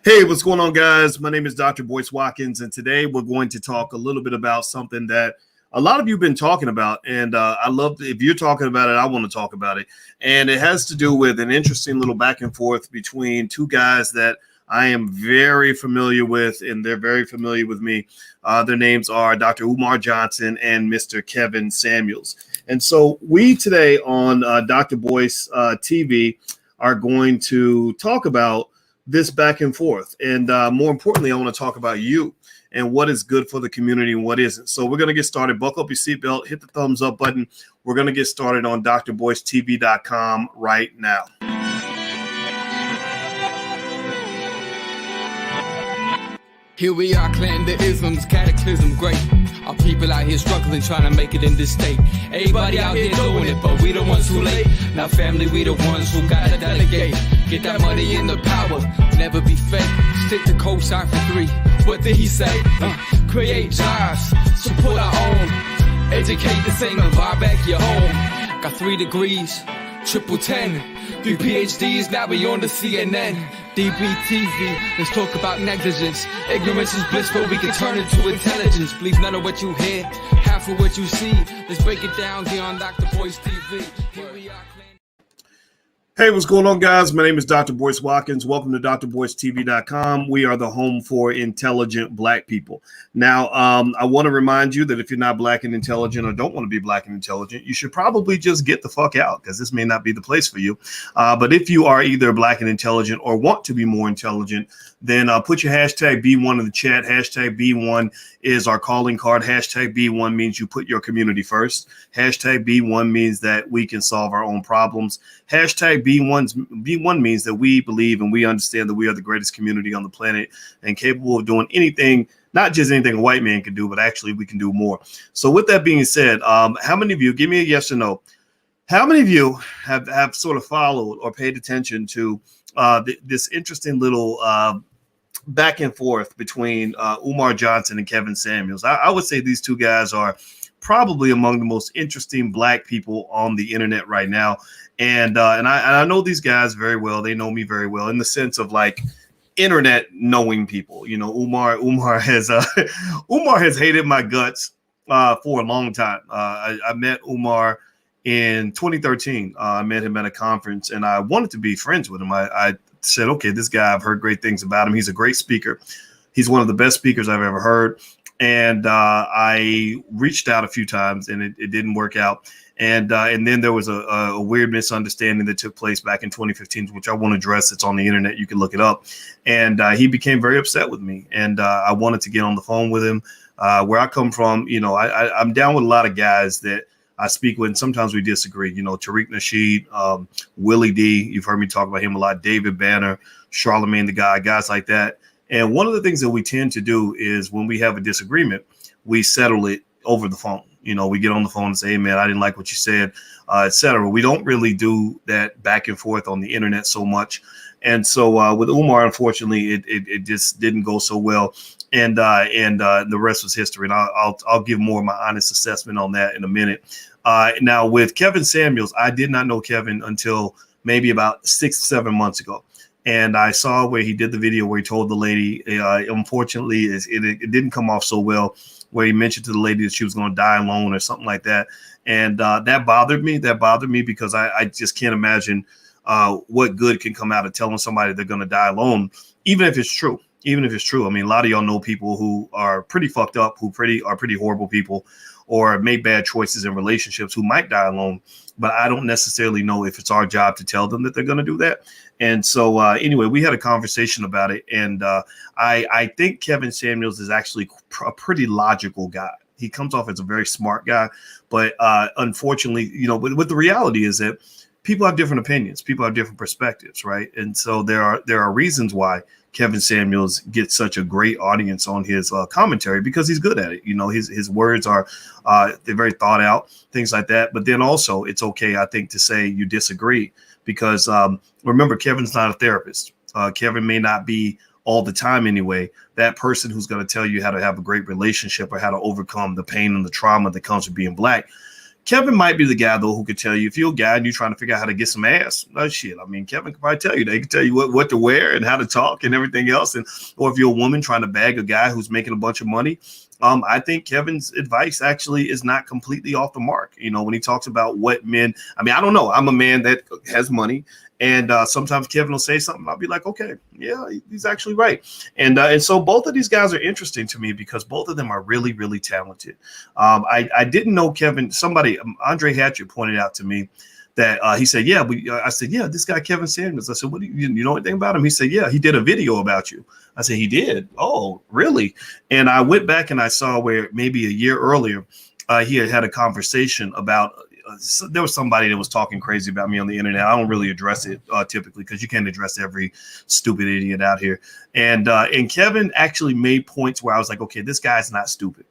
Hey, what's going on, guys? My name is Dr. Boyce Watkins, and today we're going to talk a little bit about something that a lot of you have been talking about, and I love if you're talking about it, I want to talk about it. And it has to do with an interesting little back and forth between two guys that I am very familiar with, and they're very familiar with me. Their names are Dr. Umar Johnson and Mr. Kevin Samuels. And so we today on Dr. Boyce TV are going to talk about this back and forth. And more importantly, I want to talk about you and what is good for the community and what isn't. So we're going to get started. Buckle up your seatbelt, hit the thumbs up button. We're going to get started on drboycetv.com right now. Here we are, clan the isms, cataclysm, great. Our people out here struggling, trying to make it in this state. Everybody out here doing it, but we the ones who late. Now family, we the ones who gotta delegate. Get that money in the power, never be fake. Stick to cosign for 3. What did he say? Create jobs, support our own. Educate the same and buy back your home. Got 3 degrees, triple 10. 3 PhDs, now we on the CNN. DBTV, let's talk about negligence. Ignorance is bliss, but we can turn it to intelligence. Believe none of what you hear, half of what you see. Let's break it down here on Dr. Boyce TV. Here we are. Hey, what's going on, guys? My name is Dr. Boyce Watkins. Welcome to drboycetv.com. We are the home for intelligent Black people. Now, I want to remind you that if you're not Black and intelligent or don't want to be Black and intelligent, you should probably just get the fuck out because this may not be the place for you. But if you are either Black and intelligent or want to be more intelligent, then put your hashtag B1 in the chat. Hashtag B1 is our calling card. Hashtag B1 means you put your community first. Hashtag B1 means that we can solve our own problems. Hashtag B1 means that we believe and we understand that we are the greatest community on the planet and capable of doing anything, not just anything a white man can do, but actually we can do more. So with that being said, how many of you, give me a yes or no, how many of you have sort of followed or paid attention to this interesting little back and forth between Umar Johnson and Kevin Samuels? I would say these two guys are probably among the most interesting Black people on the internet right now. And I know these guys very well. They know me very well in the sense of like internet knowing people. You know, Umar has hated my guts for a long time. I met Umar in 2013. I met him at a conference and I wanted to be friends with him. I said, okay, this guy, I've heard great things about him. He's a great speaker. He's one of the best speakers I've ever heard. And I reached out a few times and it didn't work out. And then there was a weird misunderstanding that took place back in 2015, which I won't address. It's on the internet. You can look it up. And he became very upset with me. And I wanted to get on the phone with him. Where I come from, you know, I'm down with a lot of guys that I speak with, and sometimes we disagree. You know, Tariq Nasheed, Willie D, you've heard me talk about him a lot, David Banner, Charlemagne the Guy, guys like that. And one of the things that we tend to do is when we have a disagreement, we settle it over the phone. You know, we get on the phone and say, hey, man, I didn't like what you said, et cetera. We don't really do that back and forth on the internet so much. And so with Umar, unfortunately, it just didn't go so well. And the rest was history. And I'll give more of my honest assessment on that in a minute. Now, with Kevin Samuels, I did not know Kevin until maybe about 6 or 7 months ago. And I saw where he did the video where he told the lady, unfortunately, it didn't come off so well, where he mentioned to the lady that she was going to die alone or something like that. And that bothered me. That bothered me because I just can't imagine what good can come out of telling somebody they're going to die alone, even if it's true. Even if it's true. I mean, a lot of y'all know people who are pretty fucked up, who are pretty horrible people, or made bad choices in relationships who might die alone. But I don't necessarily know if it's our job to tell them that they're going to do that. And so anyway, we had a conversation about it. And I think Kevin Samuels is actually a pretty logical guy. He comes off as a very smart guy. But unfortunately, you know, what the reality is that people have different opinions. People have different perspectives. Right. And so there are reasons why Kevin Samuels gets such a great audience on his commentary because he's good at it. You know, his words are they're very thought out, things like that. But then also it's OK, I think, to say you disagree, because remember, Kevin's not a therapist. Kevin may not be all the time anyway, that person who's going to tell you how to have a great relationship or how to overcome the pain and the trauma that comes with being Black. Kevin might be the guy though who could tell you if you're a guy and you're trying to figure out how to get some ass. No shit. I mean, Kevin could probably tell you. They can tell you what to wear and how to talk and everything else. And or if you're a woman trying to bag a guy who's making a bunch of money, I think Kevin's advice actually is not completely off the mark. You know, when he talks about what men, I mean, I don't know. I'm a man that has money. And sometimes Kevin will say something. I'll be like, okay, yeah, he's actually right. And so both of these guys are interesting to me because both of them are really, really talented. I didn't know Kevin. Somebody, Andre Hatchett, pointed out to me that he said, yeah, I said, yeah, this guy, Kevin Samuels. I said, what do you know anything about him? He said, yeah, he did a video about you. I said, he did? Oh, really? And I went back and I saw where maybe a year earlier, he had a conversation about there was somebody that was talking crazy about me on the internet. I don't really address it typically because you can't address every stupid idiot out here. And Kevin actually made points where I was like, okay, this guy's not stupid.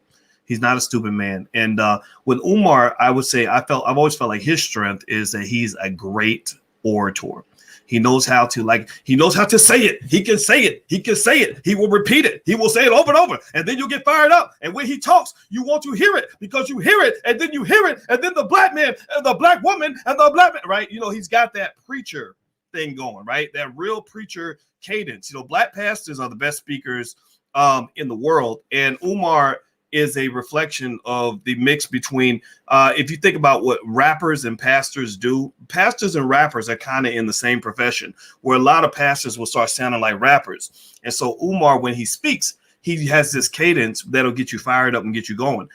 He's not a stupid man. And with Umar, I would say I've always felt like his strength is that he's a great orator. He knows how to say it. He can say it. He can say it. He will repeat it. He will say it over and over. And then you'll get fired up. And when he talks, you want to hear it because you hear it. And then you hear it. And then the black man and the black woman and the black man, right? You know, he's got that preacher thing going, right? That real preacher cadence. You know, black pastors are the best speakers in the world. And Umar is a reflection of the mix between, if you think about what rappers and pastors do, pastors and rappers are kind of in the same profession, where a lot of pastors will start sounding like rappers. And so Umar, when he speaks, he has this cadence that'll get you fired up and get you going.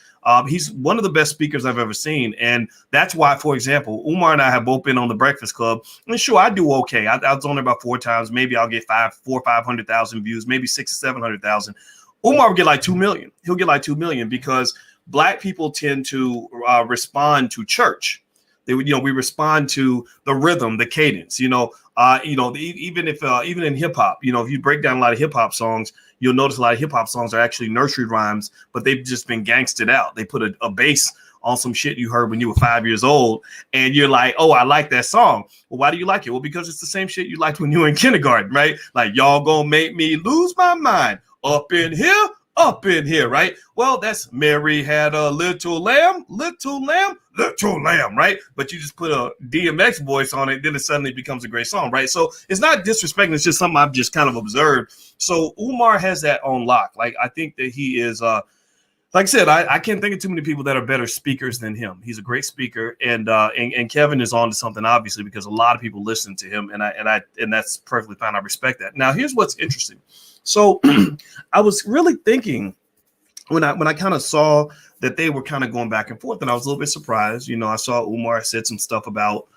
He's one of the best speakers I've ever seen. And that's why, for example, Umar and I have both been on the Breakfast Club. And sure, I do okay. I was on there about 4 times. Maybe I'll get 500,000 views, maybe 600,000 or 700,000. Umar will get like 2 million. He'll get like 2 million because black people tend to respond to church. We respond to the rhythm, the cadence. Even in hip hop, if you break down a lot of hip hop songs, you'll notice a lot of hip hop songs are actually nursery rhymes, but they've just been gangstered out. They put a bass on some shit you heard when you were 5 years old, and you're like, oh, I like that song. Well, why do you like it? Well, because it's the same shit you liked when you were in kindergarten, right? Like, y'all gonna make me lose my mind. Up in here, right? Well, that's Mary had a little lamb, right? But you just put a DMX voice on it, then it suddenly becomes a great song, right? So it's not disrespecting, it's just something I've just kind of observed. So Umar has that on lock. Like, I think that he is, like I said, I can't think of too many people that are better speakers than him. He's a great speaker, and Kevin is on to something, obviously, because a lot of people listen to him, and that's perfectly fine. I respect that. Now, here's what's interesting. So I was really thinking when I kind of saw that they were kind of going back and forth, and I was a little bit surprised. I saw Umar said some stuff about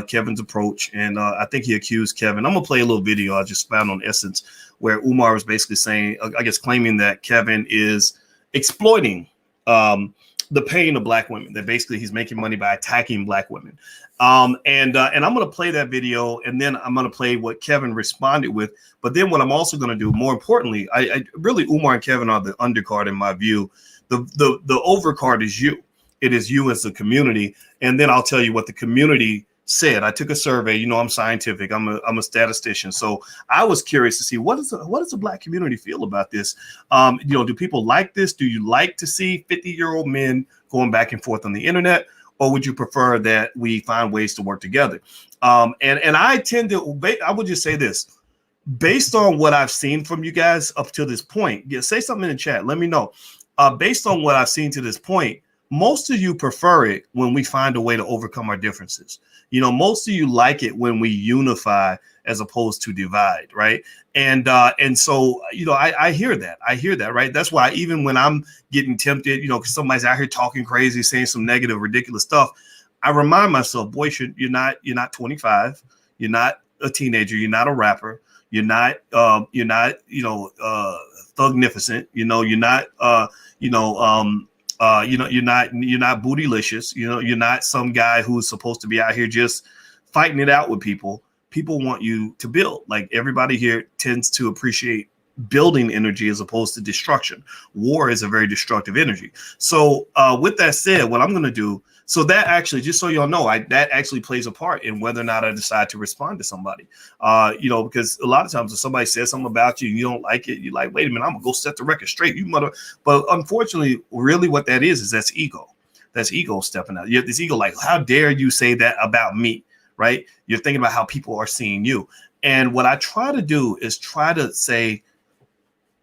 Kevin's approach, and I think he accused Kevin. I'm gonna play a little video I just found on Essence where Umar was basically saying, I guess, claiming that Kevin is exploiting the pain of black women, that basically he's making money by attacking black women. And I'm going to play that video, and then I'm going to play what Kevin responded with. But then what I'm also going to do, more importantly, I really, Umar and Kevin are the undercard in my view. The overcard is you. It is you as a community. And then I'll tell you what the community said. I took a survey. I'm scientific. I'm a statistician. So I was curious to see what does the black community feel about this? Do people like this? Do you like to see 50-year-old men going back and forth on the internet? Or would you prefer that we find ways to work together? And I tend to, I would just say this, based on what I've seen from you guys up to this point, say something in the chat. Let me know. Based on what I've seen to this point, most of you prefer it when we find a way to overcome our differences. Most of you like it when we unify as opposed to divide, right? And so, I hear that. I hear that, right? That's why even when I'm getting tempted, because somebody's out here talking crazy, saying some negative, ridiculous stuff, I remind myself, boy, you're not 25, you're not a teenager, you're not a rapper, you're not thugnificent, you're not bootylicious, you're not some guy who's supposed to be out here just fighting it out with people. People want you to build. Like, everybody here tends to appreciate building energy as opposed to destruction. War is a very destructive energy. So with that said, what I'm going to do, so that actually, just so y'all know, that actually plays a part in whether or not I decide to respond to somebody. Because a lot of times if somebody says something about you and you don't like it, you're like, wait a minute, I'm gonna go set the record straight, you mother. But unfortunately, really what that is that's ego. That's ego stepping out. You have this ego, like, how dare you say that about me, right? You're thinking about how people are seeing you. And what I try to do is try to say,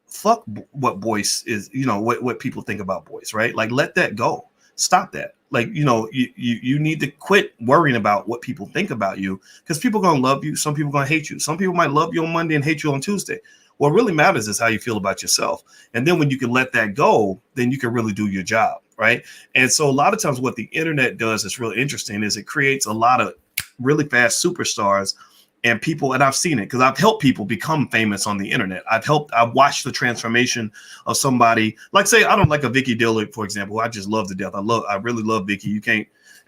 fuck what voice is, what people think about voice, right? Like, let that go. Stop that. Like, you need to quit worrying about what people think about you, because people are going to love you. Some people are going to hate you. Some people might love you on Monday and hate you on Tuesday. What really matters is how you feel about yourself. And then when you can let that go, then you can really do your job, right? And so a lot of times what the internet does is really interesting is it creates a lot of really fast superstars and people, and I've seen it because I've helped people become famous on the internet. I've watched the transformation of somebody, like, say, I don't like a Vicky Dillard, for example, who I just love to death. I really love Vicky. You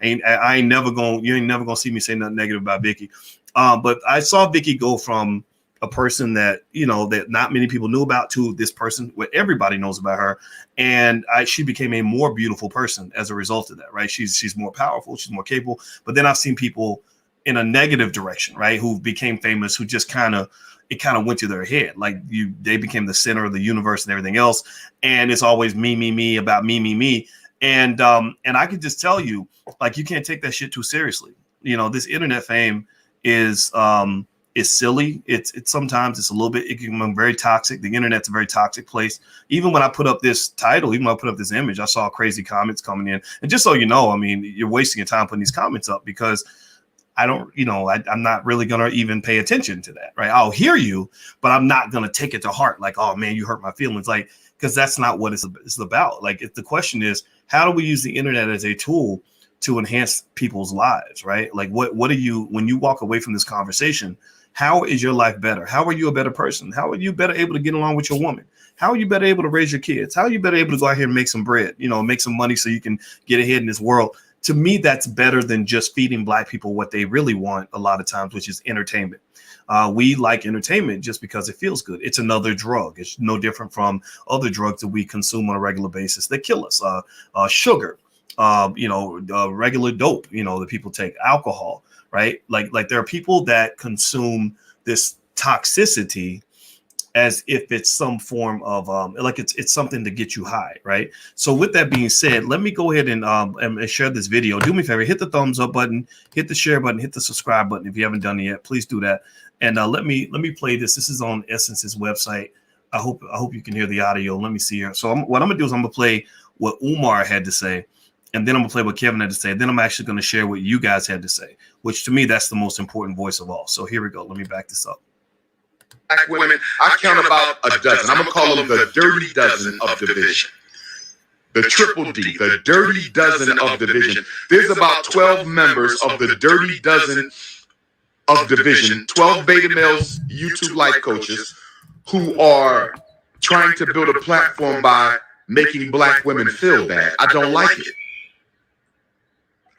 ain't never gonna see me say nothing negative about Vicky. But I saw Vicky go from a person that, that not many people knew about to this person where everybody knows about her. And she became a more beautiful person as a result of that, right? She's more powerful, she's more capable. But then I've seen people in a negative direction, right, who became famous, who just kind of went to their head. Like they became the center of the universe and everything else. And it's always me about me. And I can just tell you, like, you can't take that shit too seriously. This internet fame is silly. It's sometimes it's a little bit, it can become very toxic. The internet's a very toxic place. Even when I put up this title, even when I put up this image, I saw crazy comments coming in. And just so you know, I mean, you're wasting your time putting these comments up because I don't, I'm not really going to even pay attention to that, right? I'll hear you, but I'm not going to take it to heart. Like, oh man, you hurt my feelings. Like, because that's not what it's about. Like, if the question is, how do we use the internet as a tool to enhance people's lives, right? Like, what are you, when you walk away from this conversation, how is your life better? How are you a better person? How are you better able to get along with your woman? How are you better able to raise your kids? How are you better able to go out here and make some bread, make some money so you can get ahead in this world? To me, that's better than just feeding Black people what they really want a lot of times, which is entertainment. We like entertainment just because it feels good. It's another drug. It's no different from other drugs that we consume on a regular basis that kill us. Sugar, regular dope, that people take, alcohol, right? Like there are people that consume this toxicity as if it's some form of like it's something to get you high, right? So with that being said, let me go ahead and share this video. Do me a favor, hit the thumbs up button, hit the share button, hit the subscribe button if you haven't done it yet. Please do that. And let me play this. This is on Essence's website. I hope you can hear the audio. Let me see here. So what I'm gonna do is I'm gonna play what Umar had to say, and then I'm gonna play what Kevin had to say. Then I'm actually gonna share what you guys had to say, which to me that's the most important voice of all. So here we go. Let me back this up. Black women, I count about a dozen. I'm going to call them the dirty dozen of division. The triple D, the dirty dozen of division. There's about 12 members of the dirty dozen of division, 12 beta males, YouTube life coaches, who are trying to build a platform by making Black women feel bad. I don't like it.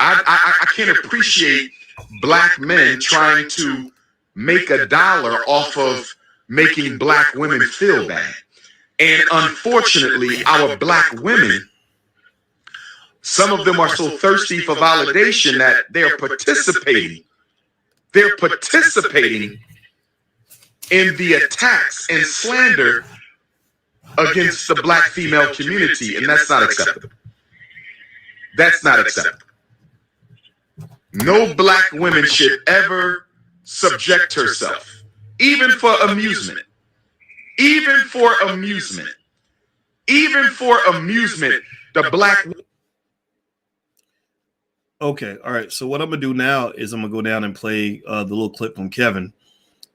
I can't appreciate Black men trying to make a dollar off of making Black women feel bad. And unfortunately, our Black women, some of them are so thirsty for validation that they're participating in the attacks and slander against the Black female community, and that's not acceptable. That's not acceptable. No Black woman should ever subject herself, even for amusement, the Black. Okay, all right. So what I'm gonna do now is I'm gonna go down and play the little clip from Kevin.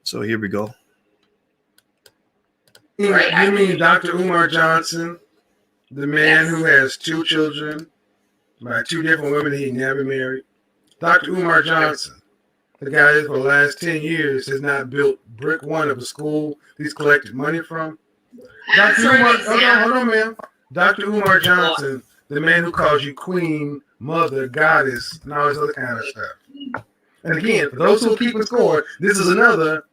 So here we go. Right. You mean Dr. Umar Johnson, the man who has 2 children by 2 different women he never married? Dr. Umar Johnson, the guy that for the last 10 years has not built brick one of a school he's collected money from. Dr. Umar, hold on, ma'am. Dr. Umar Johnson, the man who calls you queen, mother, goddess, and all this other kind of stuff. And again, for those who keep score, this is another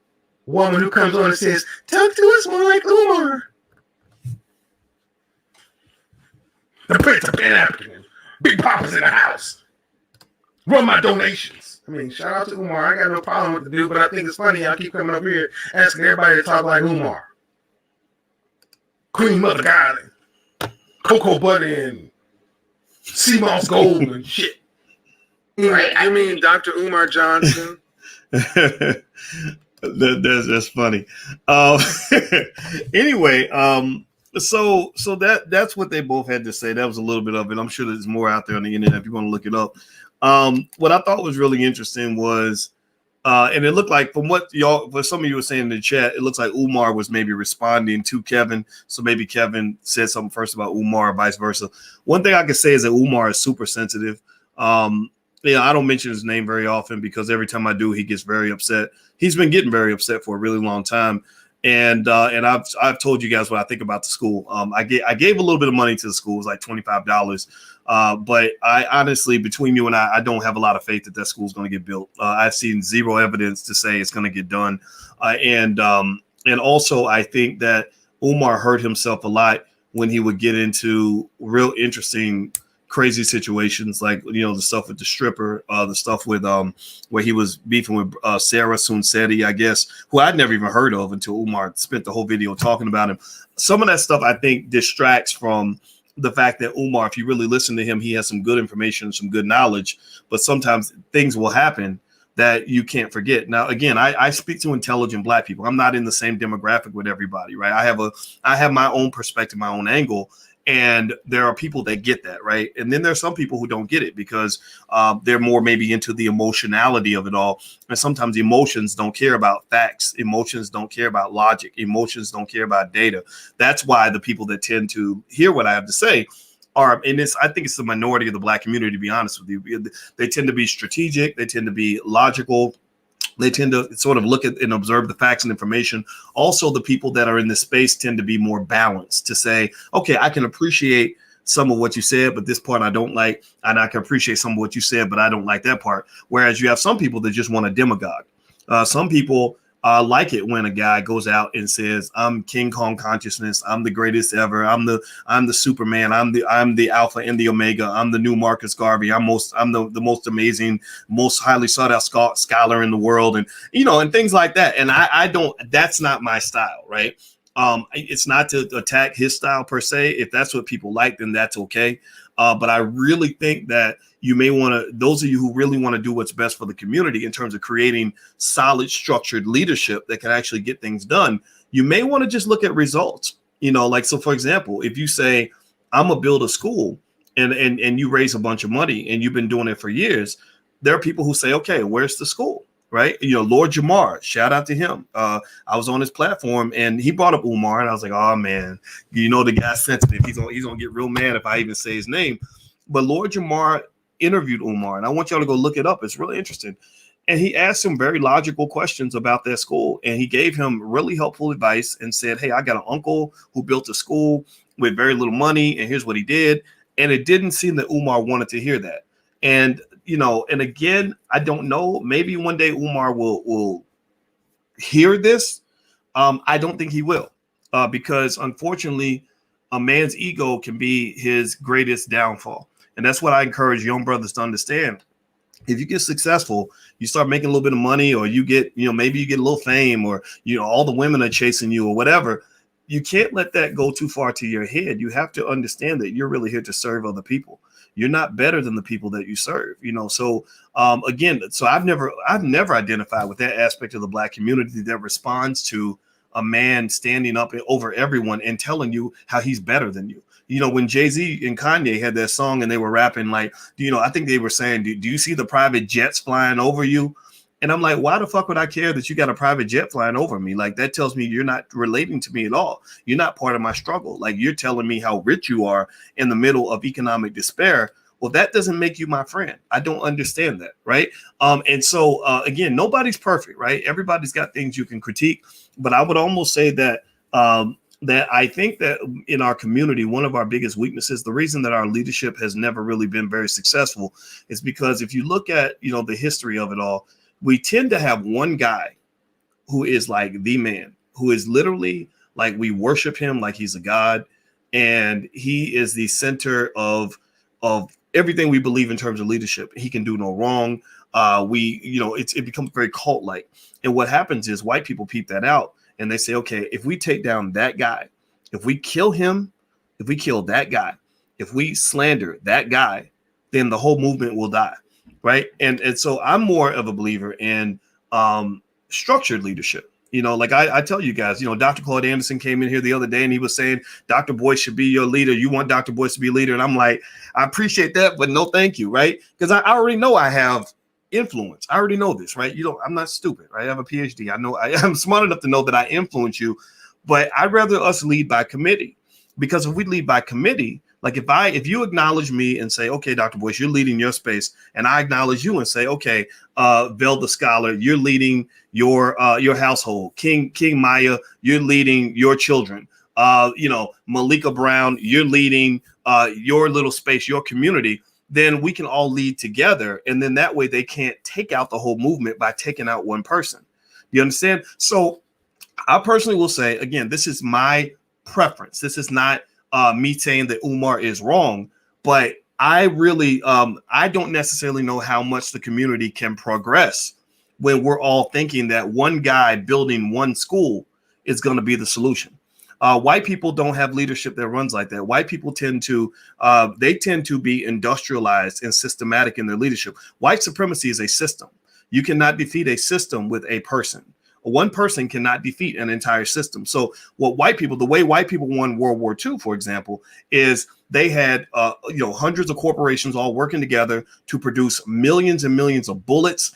woman who comes on and says, talk to us more like Umar. The Prince of Pan-African, Big Papa's in the house. Run my donations. I mean, shout out to Umar. I got no problem with the dude, but I think it's funny. I keep coming up here asking everybody to talk like Umar. Queen Mother God, Cocoa Butter, and sea moss gold and shit. Right? You mean Dr. Umar Johnson? That's funny. Um, anyway, so that's what they both had to say. That was a little bit of it. I'm sure there's more out there on the internet if you want to look it up. What I thought was really interesting was, and it looked like from what some of you were saying in the chat, it looks like Umar was maybe responding to Kevin. So maybe Kevin said something first about Umar, or vice versa. One thing I could say is that Umar is super sensitive. I don't mention his name very often because every time I do, he gets very upset. He's been getting very upset for a really long time. And I've told you guys what I think about the school. I gave a little bit of money to the school. It was like $25. But I honestly, between you and I don't have a lot of faith that school is going to get built. I've seen zero evidence to say it's going to get done. And also I think that Umar hurt himself a lot when he would get into real interesting, crazy situations, like the stuff with the stripper, the stuff with where he was beefing with Sarah Sunseti, I guess, who I'd never even heard of until Umar spent the whole video talking about him. Some of that stuff I think distracts from the fact that Umar, if you really listen to him, he has some good information, some good knowledge, but sometimes things will happen that you can't forget. Now, again, I speak to intelligent Black people. I'm not in the same demographic with everybody, right? I have my own perspective, my own angle. And there are people that get that, right? And then there's some people who don't get it because they're more maybe into the emotionality of it all. And sometimes emotions don't care about facts. Emotions don't care about logic. Emotions don't care about data. That's why the people that tend to hear what I have to say are, and I think it's the minority of the Black community, to be honest with you. They tend to be strategic. They tend to be logical. They tend to sort of look at and observe the facts and information. Also, the people that are in this space tend to be more balanced, to say, okay, I can appreciate some of what you said, but this part I don't like. And I can appreciate some of what you said, but I don't like that part. Whereas you have some people that just want a demagogue. Some people like it when a guy goes out and says, I'm King Kong consciousness. I'm the greatest ever. I'm the Superman. I'm the Alpha and the Omega. I'm the new Marcus Garvey. I'm the most amazing, most highly sought out scholar in the world. And, and things like that. And I don't, that's not my style, right? It's not to attack his style per se. If that's what people like, then that's okay. But I really think that you may want to, those of you who really want to do what's best for the community in terms of creating solid, structured leadership that can actually get things done, you may want to just look at results. So for example, if you say, I'm gonna build a school and you raise a bunch of money and you've been doing it for years, there are people who say, okay, where's the school? Right. Lord Jamar, shout out to him. I was on his platform and he brought up Umar and I was like, oh man, the guy's sensitive. He's gonna get real mad if I even say his name. But Lord Jamar interviewed Umar and I want y'all to go look it up. It's really interesting. And he asked him very logical questions about their school. And he gave him really helpful advice and said, hey, I got an uncle who built a school with very little money. And here's what he did. And it didn't seem that Umar wanted to hear that. And and again, I don't know, maybe one day Umar will hear this. I don't think he will, because unfortunately, a man's ego can be his greatest downfall. And that's what I encourage young brothers to understand. If you get successful, you start making a little bit of money, or you get, maybe you get a little fame, or, all the women are chasing you or whatever. You can't let that go too far to your head. You have to understand that you're really here to serve other people. You're not better than the people that you serve, So again, I've never identified with that aspect of the Black community that responds to a man standing up over everyone and telling you how he's better than you. When Jay-Z and Kanye had that song and they were rapping, like, I think they were saying, do you see the private jets flying over you? And I'm like, why the fuck would I care that you got a private jet flying over me? Like, that tells me you're not relating to me at all. You're not part of my struggle. Like, you're telling me how rich you are in the middle of economic despair. Well, that doesn't make you my friend. I don't understand that, right? And so, again, nobody's perfect, right? Everybody's got things you can critique. But I would almost say that that I think that in our community, one of our biggest weaknesses, the reason that our leadership has never really been very successful, is because if you look at, the history of it all, we tend to have one guy who is like the man, who is literally like, we worship him like he's a god. And he is the center of everything we believe in terms of leadership. He can do no wrong. It becomes very cult-like. And what happens is white people peep that out and they say, okay, if we take down that guy, if we kill him, if we kill that guy, if we slander that guy, then the whole movement will die, right? And so I'm more of a believer in structured leadership. You know, like I tell you guys, you know, Dr. Claude Anderson came in here the other day and he was saying Dr. Boyce should be your leader. You want Dr. Boyce to be a leader. And I'm like, I appreciate that, but no, thank you, right? Because I already know I have influence. I already know this, right? You know, I'm not stupid, right? I have a PhD. I know I'm smart enough to know that I influence you, but I'd rather us lead by committee, because if we lead by committee, like if you acknowledge me and say, okay, Dr. Boyce, you're leading your space, and I acknowledge you and say, okay, Vel the scholar, you're leading your household. King Maya, you're leading your children. You know, Malika Brown, you're leading your little space, your community. Then we can all lead together, and then that way they can't take out the whole movement by taking out one person. You understand? So I personally will say, again, this is my preference. This is not me saying that Umar is wrong, but I really, I don't necessarily know how much the community can progress when we're all thinking that one guy building one school is going to be the solution. White people don't have leadership that runs like that. White people tend to be industrialized and systematic in their leadership. White supremacy is a system. You cannot defeat a system with a person. One person cannot defeat an entire system. So the way white people won World War II, for example, is they had hundreds of corporations all working together to produce millions and millions of bullets,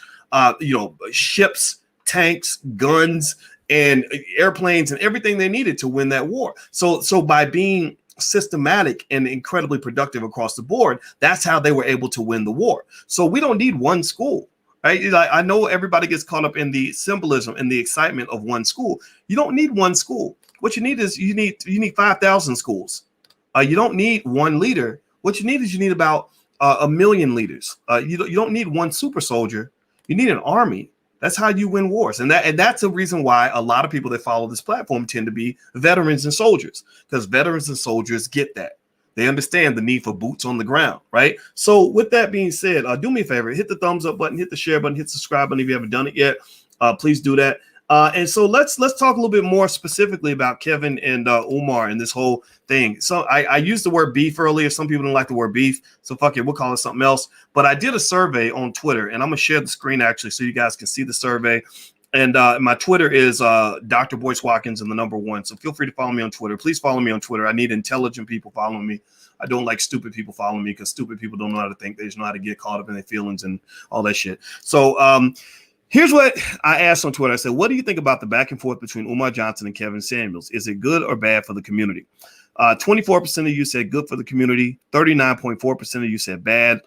ships, tanks, guns, and airplanes, and everything they needed to win that war. So by being systematic and incredibly productive across the board, that's how they were able to win the war. So we don't need one school. Right? I know everybody gets caught up in the symbolism and the excitement of one school. You don't need one school. What you need is you need 5,000 schools. You don't need one leader. What you need about 1 million leaders. You don't need one super soldier. You need an army. That's how you win wars. And that's the reason why a lot of people that follow this platform tend to be veterans and soldiers, because veterans and soldiers get that. They understand the need for boots on the ground, right? So with that being said, do me a favor, hit the thumbs up button, hit the share button, hit the subscribe button if you haven't done it yet. Please do that. And so let's talk a little bit more specifically about Kevin and Umar and this whole thing. So I used the word beef earlier. Some people don't like the word beef, so fuck it, we'll call it something else. But I did a survey on Twitter, and I'm gonna share the screen actually so you guys can see the survey. And my Twitter is Dr. Boyce Watkins and the number 1. So feel free to follow me on Twitter. Please follow me on Twitter. I need intelligent people following me. I don't like stupid people following me, because stupid people don't know how to think. They just know how to get caught up in their feelings and all that shit. So here's what I asked on Twitter. I said, what do you think about the back and forth between Umar Johnson and Kevin Samuels? Is it good or bad for the community? 24% of you said good for the community. 39.4% of you said bad.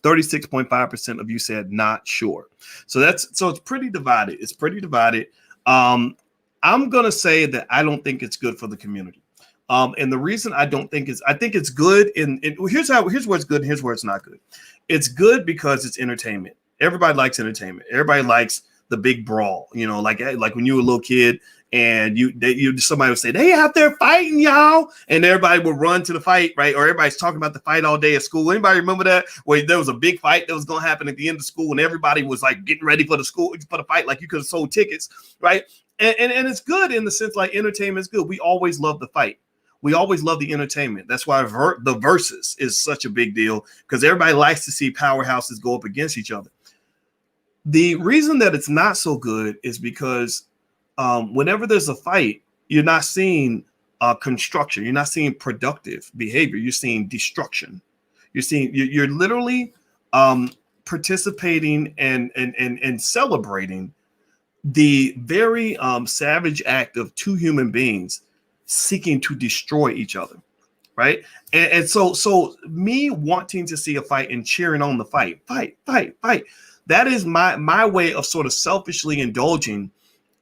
36.5% of you said not sure. So it's pretty divided. It's pretty divided. I'm gonna say that I don't think it's good for the community. And the reason I don't think I think it's good here's where it's good and here's where it's not good. It's good because it's entertainment. Everybody likes entertainment. Everybody likes the big brawl, like when you were a little kid and somebody would say, they out there fighting, y'all, and everybody would run to the fight, right? Or everybody's talking about the fight all day at school. Anybody remember that? Where there was a big fight that was going to happen at the end of school, and everybody was like getting ready for the fight, like you could have sold tickets, right? And it's good in the sense like entertainment is good. We always love the fight. We always love the entertainment. That's why the versus is such a big deal, because everybody likes to see powerhouses go up against each other. The reason that it's not so good is because whenever there's a fight, you're not seeing construction. You're not seeing productive behavior. You're seeing destruction. You're literally participating and celebrating the very savage act of two human beings seeking to destroy each other, right? And so me wanting to see a fight and cheering on the fight, that is my way of sort of selfishly indulging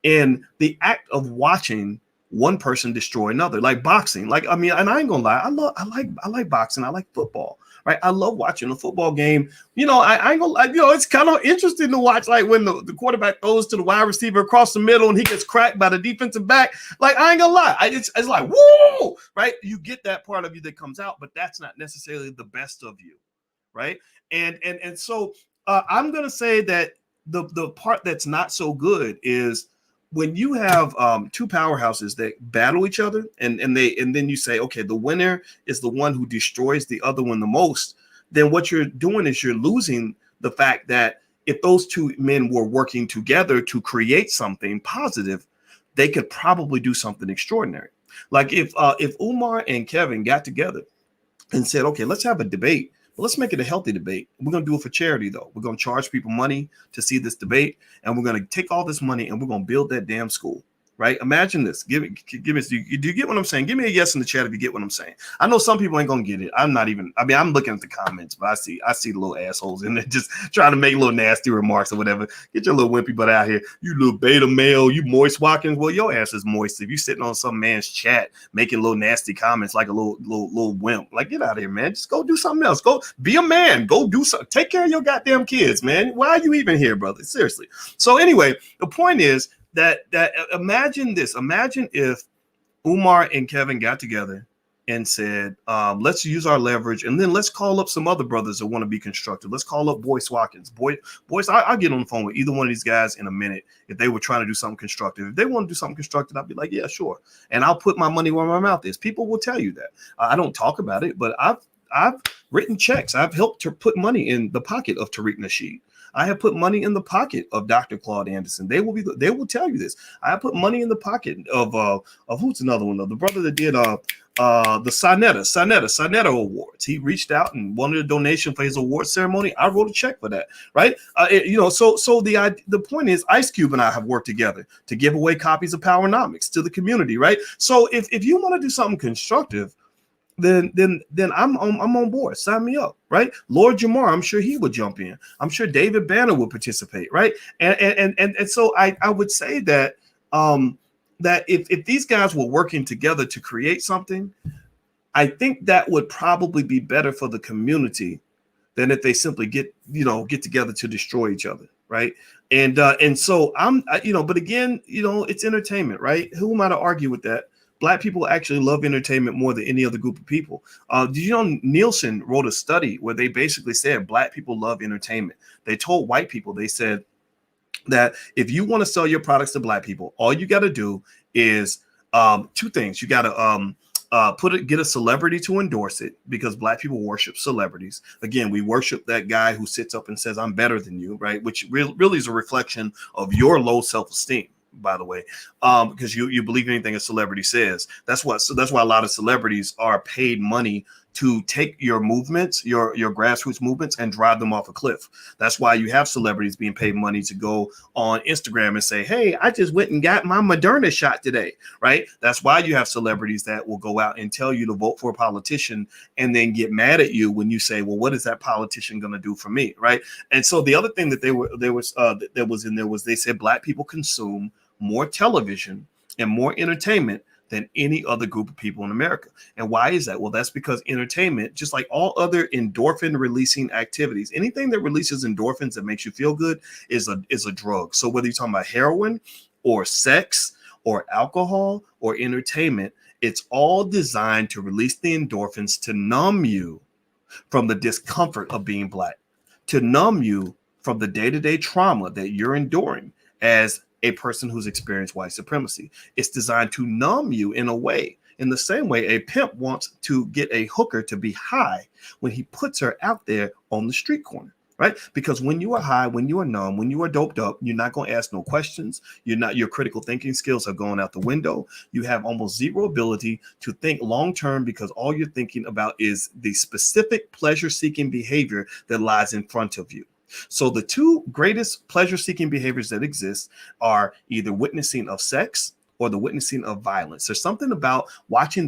in the act of watching one person destroy another, like boxing. Like, I mean, and I ain't gonna lie, I like boxing. I like football, right? I love watching a football game. I ain't gonna lie, it's kind of interesting to watch, like when the quarterback throws to the wide receiver across the middle and he gets cracked by the defensive back. Like, I ain't gonna lie, it's like, whoa, right? You get that part of you that comes out, but that's not necessarily the best of you, right? And so I'm gonna say that the part that's not so good is when you have two powerhouses that battle each other, and then you say, okay, the winner is the one who destroys the other one the most, then what you're doing is you're losing the fact that if those two men were working together to create something positive, they could probably do something extraordinary. Like if Umar and Kevin got together and said, okay, let's have a debate, but let's make it a healthy debate. We're going to do it for charity, though. We're going to charge people money to see this debate, and we're going to take all this money and we're going to build that damn school. Right? Imagine this. Give me. Do you get what I'm saying? Give me a yes in the chat if you get what I'm saying. I know some people ain't gonna get it. I'm looking at the comments, but I see the little assholes in there just trying to make little nasty remarks or whatever. Get your little wimpy butt out here. You little beta male, you moist Watkins. Well, your ass is moist if you sitting on some man's chat making little nasty comments like a little wimp. Like, get out of here, man. Just go do something else. Go be a man. Go do something. Take care of your goddamn kids, man. Why are you even here, brother? Seriously. So anyway, the point is that imagine this. Imagine if Umar and Kevin got together and said, let's use our leverage, and then let's call up some other brothers that want to be constructive. Let's call up Boyce Watkins. Boyce, I'll get on the phone with either one of these guys in a minute if they were trying to do something constructive. If they want to do something constructive, I'll be like, yeah, sure. And I'll put my money where my mouth is. People will tell you that. I don't talk about it, but I've written checks. I've helped to put money in the pocket of Tariq Nasheed. I have put money in the pocket of Dr. Claude Anderson. They will tell you this. I have put money in the pocket of who's another one, though? The brother that did the Sinetta Awards. He reached out and wanted a donation for his award ceremony. I wrote a check for that, right? So the point is, Ice Cube and I have worked together to give away copies of Powernomics to the community, right? So if you want to do something constructive, then I'm on board. Sign me up, right? Lord Jamar, I'm sure he would jump in. I'm sure David Banner would participate, right? And so I would say that that if these guys were working together to create something, I think that would probably be better for the community than if they simply get together to destroy each other, right? And so but again, it's entertainment, right? Who am I to argue with that? Black people actually love entertainment more than any other group of people. Did you know Nielsen wrote a study where they basically said Black people love entertainment? They told white people, they said that if you want to sell your products to Black people, all you got to do is two things. You got to get a celebrity to endorse it, because Black people worship celebrities. Again, we worship that guy who sits up and says, I'm better than you, right? Which really is a reflection of your low self-esteem, by the way, because you believe anything a celebrity says. That's why a lot of celebrities are paid money to take your movements, your grassroots movements, and drive them off a cliff. That's why you have celebrities being paid money to go on Instagram and say, hey, I just went and got my Moderna shot today, right? That's why you have celebrities that will go out and tell you to vote for a politician and then get mad at you when you say, well, what is that politician going to do for me, right? And so the other thing that that was in there was they said Black people consume more television and more entertainment than any other group of people in America. And why is that? Well, that's because entertainment, just like all other endorphin releasing activities, anything that releases endorphins that makes you feel good is a drug. So whether you're talking about heroin or sex or alcohol or entertainment, it's all designed to release the endorphins to numb you from the discomfort of being Black, to numb you from the day-to-day trauma that you're enduring as a person who's experienced white supremacy. It's designed to numb you in a way, in the same way a pimp wants to get a hooker to be high when he puts her out there on the street corner, right? Because when you are high, when you are numb, when you are doped up, you're not going to ask no questions. Your critical thinking skills are going out the window. You have almost zero ability to think long-term, because all you're thinking about is the specific pleasure-seeking behavior that lies in front of you. So the two greatest pleasure-seeking behaviors that exist are either witnessing of sex or the witnessing of violence. There's something about watching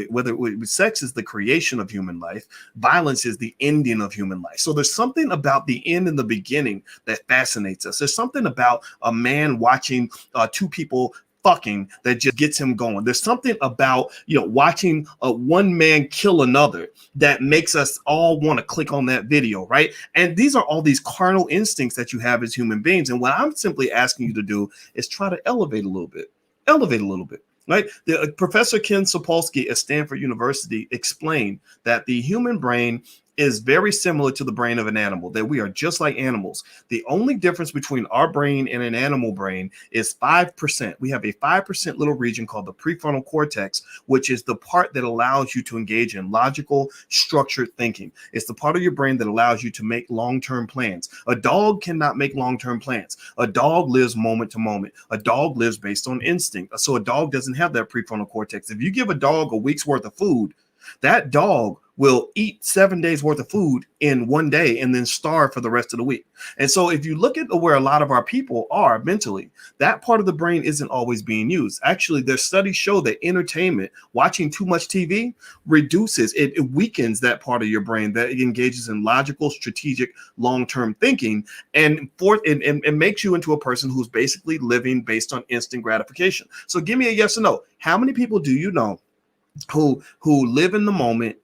whether sex is the creation of human life, violence is the ending of human life. So there's something about the end and the beginning that fascinates us. There's something about a man watching two people fucking that just gets him going. There's something about watching one man kill another that makes us all want to click on that video, right? And these are all these carnal instincts that you have as human beings. And what I'm simply asking you to do is try to elevate a little bit, right? Professor Ken Sapolsky at Stanford University explained that the human brain is very similar to the brain of an animal, that we are just like animals. The only difference between our brain and an animal brain is 5%. We have a 5% little region called the prefrontal cortex, which is the part that allows you to engage in logical, structured thinking. It's the part of your brain that allows you to make long-term plans. A dog cannot make long-term plans. A dog lives moment to moment. A dog lives based on instinct. So a dog doesn't have that prefrontal cortex. If you give a dog a week's worth of food, that dog will eat 7 days worth of food in one day and then starve for the rest of the week. And so if you look at where a lot of our people are mentally, that part of the brain isn't always being used. Actually, their studies show that entertainment, watching too much TV, reduces, it weakens that part of your brain that engages in logical, strategic, long-term thinking, and makes you into a person who's basically living based on instant gratification. So give me a yes or no. How many people do you know who live in the moment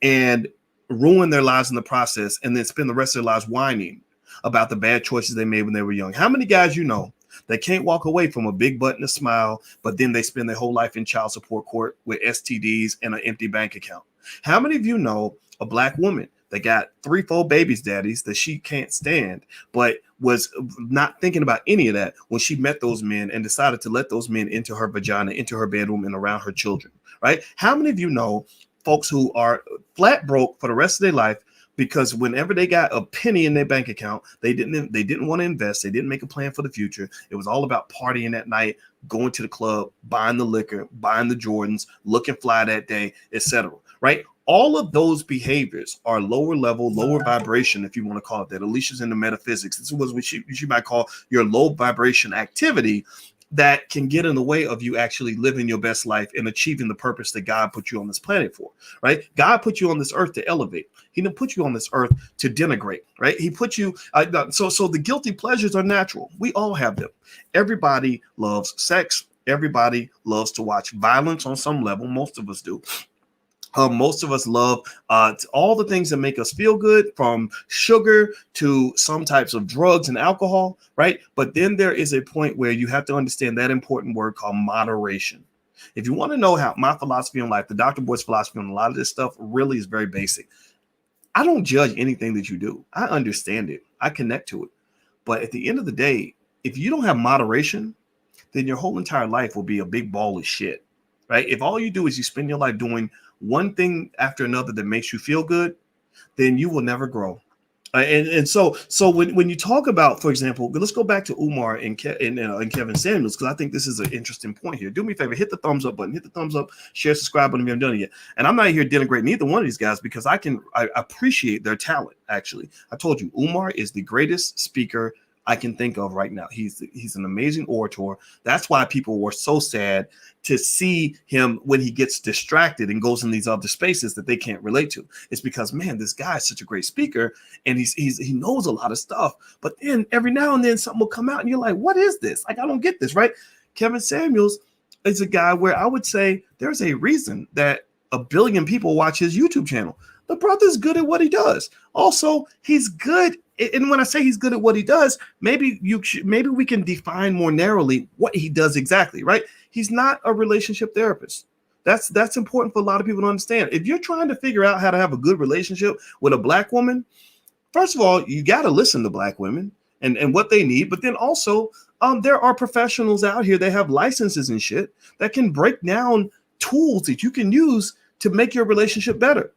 and ruin their lives in the process, and then spend the rest of their lives whining about the bad choices they made when they were young? How many guys you know that can't walk away from a big butt and a smile, but then they spend their whole life in child support court with STDs and an empty bank account? How many of you know a black woman that got 3-4 babies daddies that she can't stand, but was not thinking about any of that when she met those men and decided to let those men into her vagina, into her bedroom, and around her children, right? How many of you know folks who are flat broke for the rest of their life because whenever they got a penny in their bank account, they didn't want to invest. They didn't make a plan for the future. It was all about partying that night, going to the club, buying the liquor, buying the Jordans, looking fly that day, etc. Right? All of those behaviors are lower level, lower vibration, if you want to call it that. Alicia's into metaphysics. This was what you might call your low vibration activity that can get in the way of you actually living your best life and achieving the purpose that God put you on this planet for, right? God put you on this earth to elevate. He didn't put you on this earth to denigrate, right? He put you, so the guilty pleasures are natural. We all have them. Everybody loves sex. Everybody loves to watch violence on some level. Most of us do. Most of us love all the things that make us feel good, from sugar to some types of drugs and alcohol, right? But then there is a point where you have to understand that important word called moderation. If you want to know how my philosophy on life, the Dr. Boy's philosophy on a lot of this stuff really is very basic. I don't judge anything that you do. I understand it. I connect to it. But at the end of the day, if you don't have moderation, then your whole entire life will be a big ball of shit, right? If all you do is you spend your life doing one thing after another that makes you feel good, then you will never grow. So when you talk about, for example, let's go back to Umar and Kevin Samuels, because I think this is an interesting point here. Do me a favor, hit the thumbs up button, hit the thumbs up, share, subscribe button if you haven't done it yet. And I'm not here denigrating either one of these guys, because I appreciate their talent. Actually, I told you, Umar is the greatest speaker I can think of right now. He's an amazing orator. That's why people were so sad to see him when he gets distracted and goes in these other spaces that they can't relate to. It's because, man, this guy is such a great speaker, and he knows a lot of stuff. But then every now and then something will come out and you're like, what is this? Like, I don't get this, right? Kevin Samuels is a guy where I would say there's a reason that 1 billion people watch his YouTube channel. The brother's good at what he does. Also, he's good. And when I say he's good at what he does, maybe we can define more narrowly what he does exactly, right? He's not a relationship therapist. That's important for a lot of people to understand. If you're trying to figure out how to have a good relationship with a black woman, first of all, you got to listen to black women and what they need. But then also, there are professionals out here that have licenses and shit that can break down tools that you can use to make your relationship better.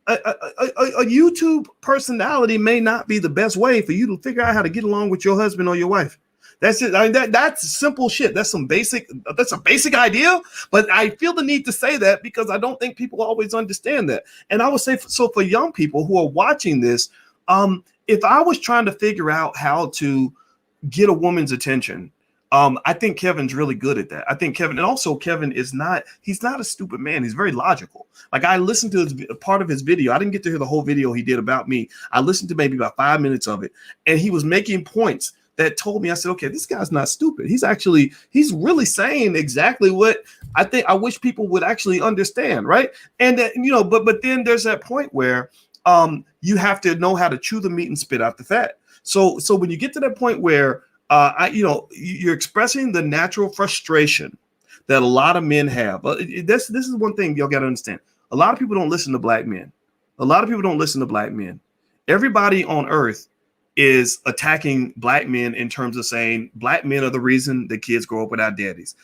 A YouTube personality may not be the best way for you to figure out how to get along with your husband or your wife. That's it. I mean, that's simple shit. That's a basic idea, but I feel the need to say that because I don't think people always understand that. And I would say, so for young people who are watching this, if I was trying to figure out how to get a woman's attention, I think Kevin's really good at that. I think Kevin is not a stupid man. He's very logical. Like, I listened to part of his video. I didn't get to hear the whole video he did about me. I listened to maybe about 5 minutes of it, and he was making points that told me, I said, okay, this guy's not stupid. He's really saying exactly what I wish people would actually understand. Right. And but then there's that point where, you have to know how to chew the meat and spit out the fat. So when you get to that point where, you're expressing the natural frustration that a lot of men have. This is one thing y'all got to understand. A lot of people don't listen to black men. A lot of people don't listen to black men. Everybody on earth is attacking black men in terms of saying black men are the reason that kids grow up without daddies.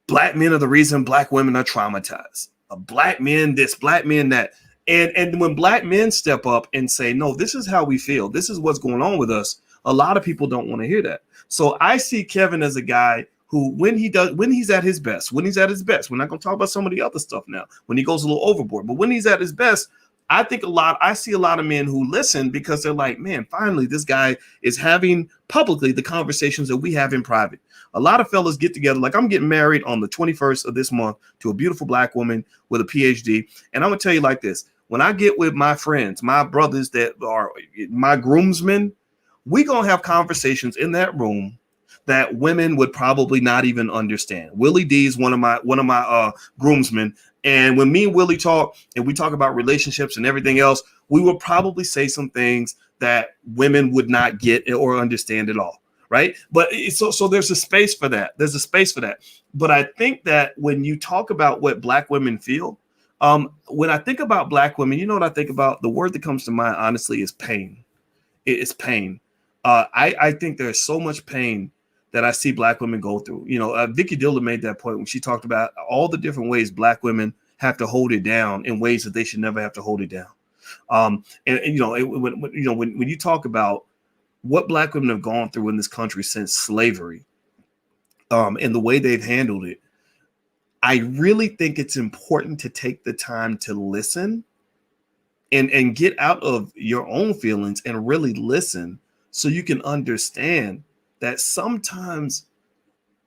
Black men are the reason black women are traumatized. Black men this, black men that. And when black men step up and say, no, this is how we feel, this is what's going on with us, a lot of people don't want to hear that. So I see Kevin as a guy who, when he's at his best, we're not going to talk about some of the other stuff now, when he goes a little overboard, but when he's at his best, I see a lot of men who listen because they're like, man, finally, this guy is having publicly the conversations that we have in private. A lot of fellas get together, like I'm getting married on the 21st of this month to a beautiful black woman with a PhD. And I'm going to tell you like this. When I get with my friends, my brothers that are my groomsmen, we going to have conversations in that room that women would probably not even understand. Willie D is one of my groomsmen. And when me and Willie talk and we talk about relationships and everything else, we will probably say some things that women would not get or understand at all. Right. But so there's a space for that. But I think that when you talk about what black women feel, when I think about black women, you know what I think about? The word that comes to mind, honestly, is pain. It's pain. I think there's so much pain that I see black women go through. You know, Vicky Dillard made that point when she talked about all the different ways black women have to hold it down in ways that they should never have to hold it down. When you talk about what black women have gone through in this country since slavery, and the way they've handled it, I really think it's important to take the time to listen and get out of your own feelings and really listen so you can understand that sometimes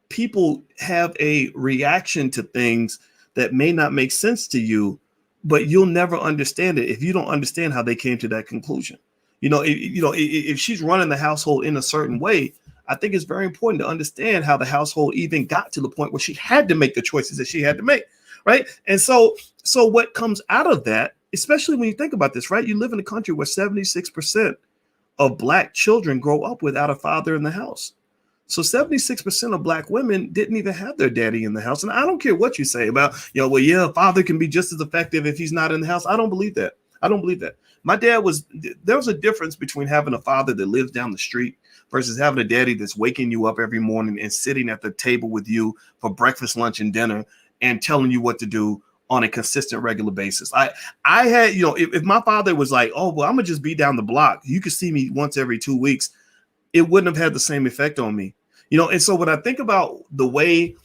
people have a reaction to things that may not make sense to you, but you'll never understand it if you don't understand how they came to that conclusion. If she's running the household in a certain way, I think it's very important to understand how the household even got to the point where she had to make the choices that she had to make, right? And so what comes out of that, especially when you think about this, right? You live in a country where 76% of black children grow up without a father in the house. So 76% of black women didn't even have their daddy in the house. And I don't care what you say about, a father can be just as effective if he's not in the house. I don't believe that. My dad there was a difference between having a father that lives down the street versus having a daddy that's waking you up every morning and sitting at the table with you for breakfast, lunch, and dinner and telling you what to do on a consistent, regular basis. I had, if my father was like, oh, well, I'm gonna just be down the block, you could see me once every 2 weeks, it wouldn't have had the same effect on me. And so when I think about the way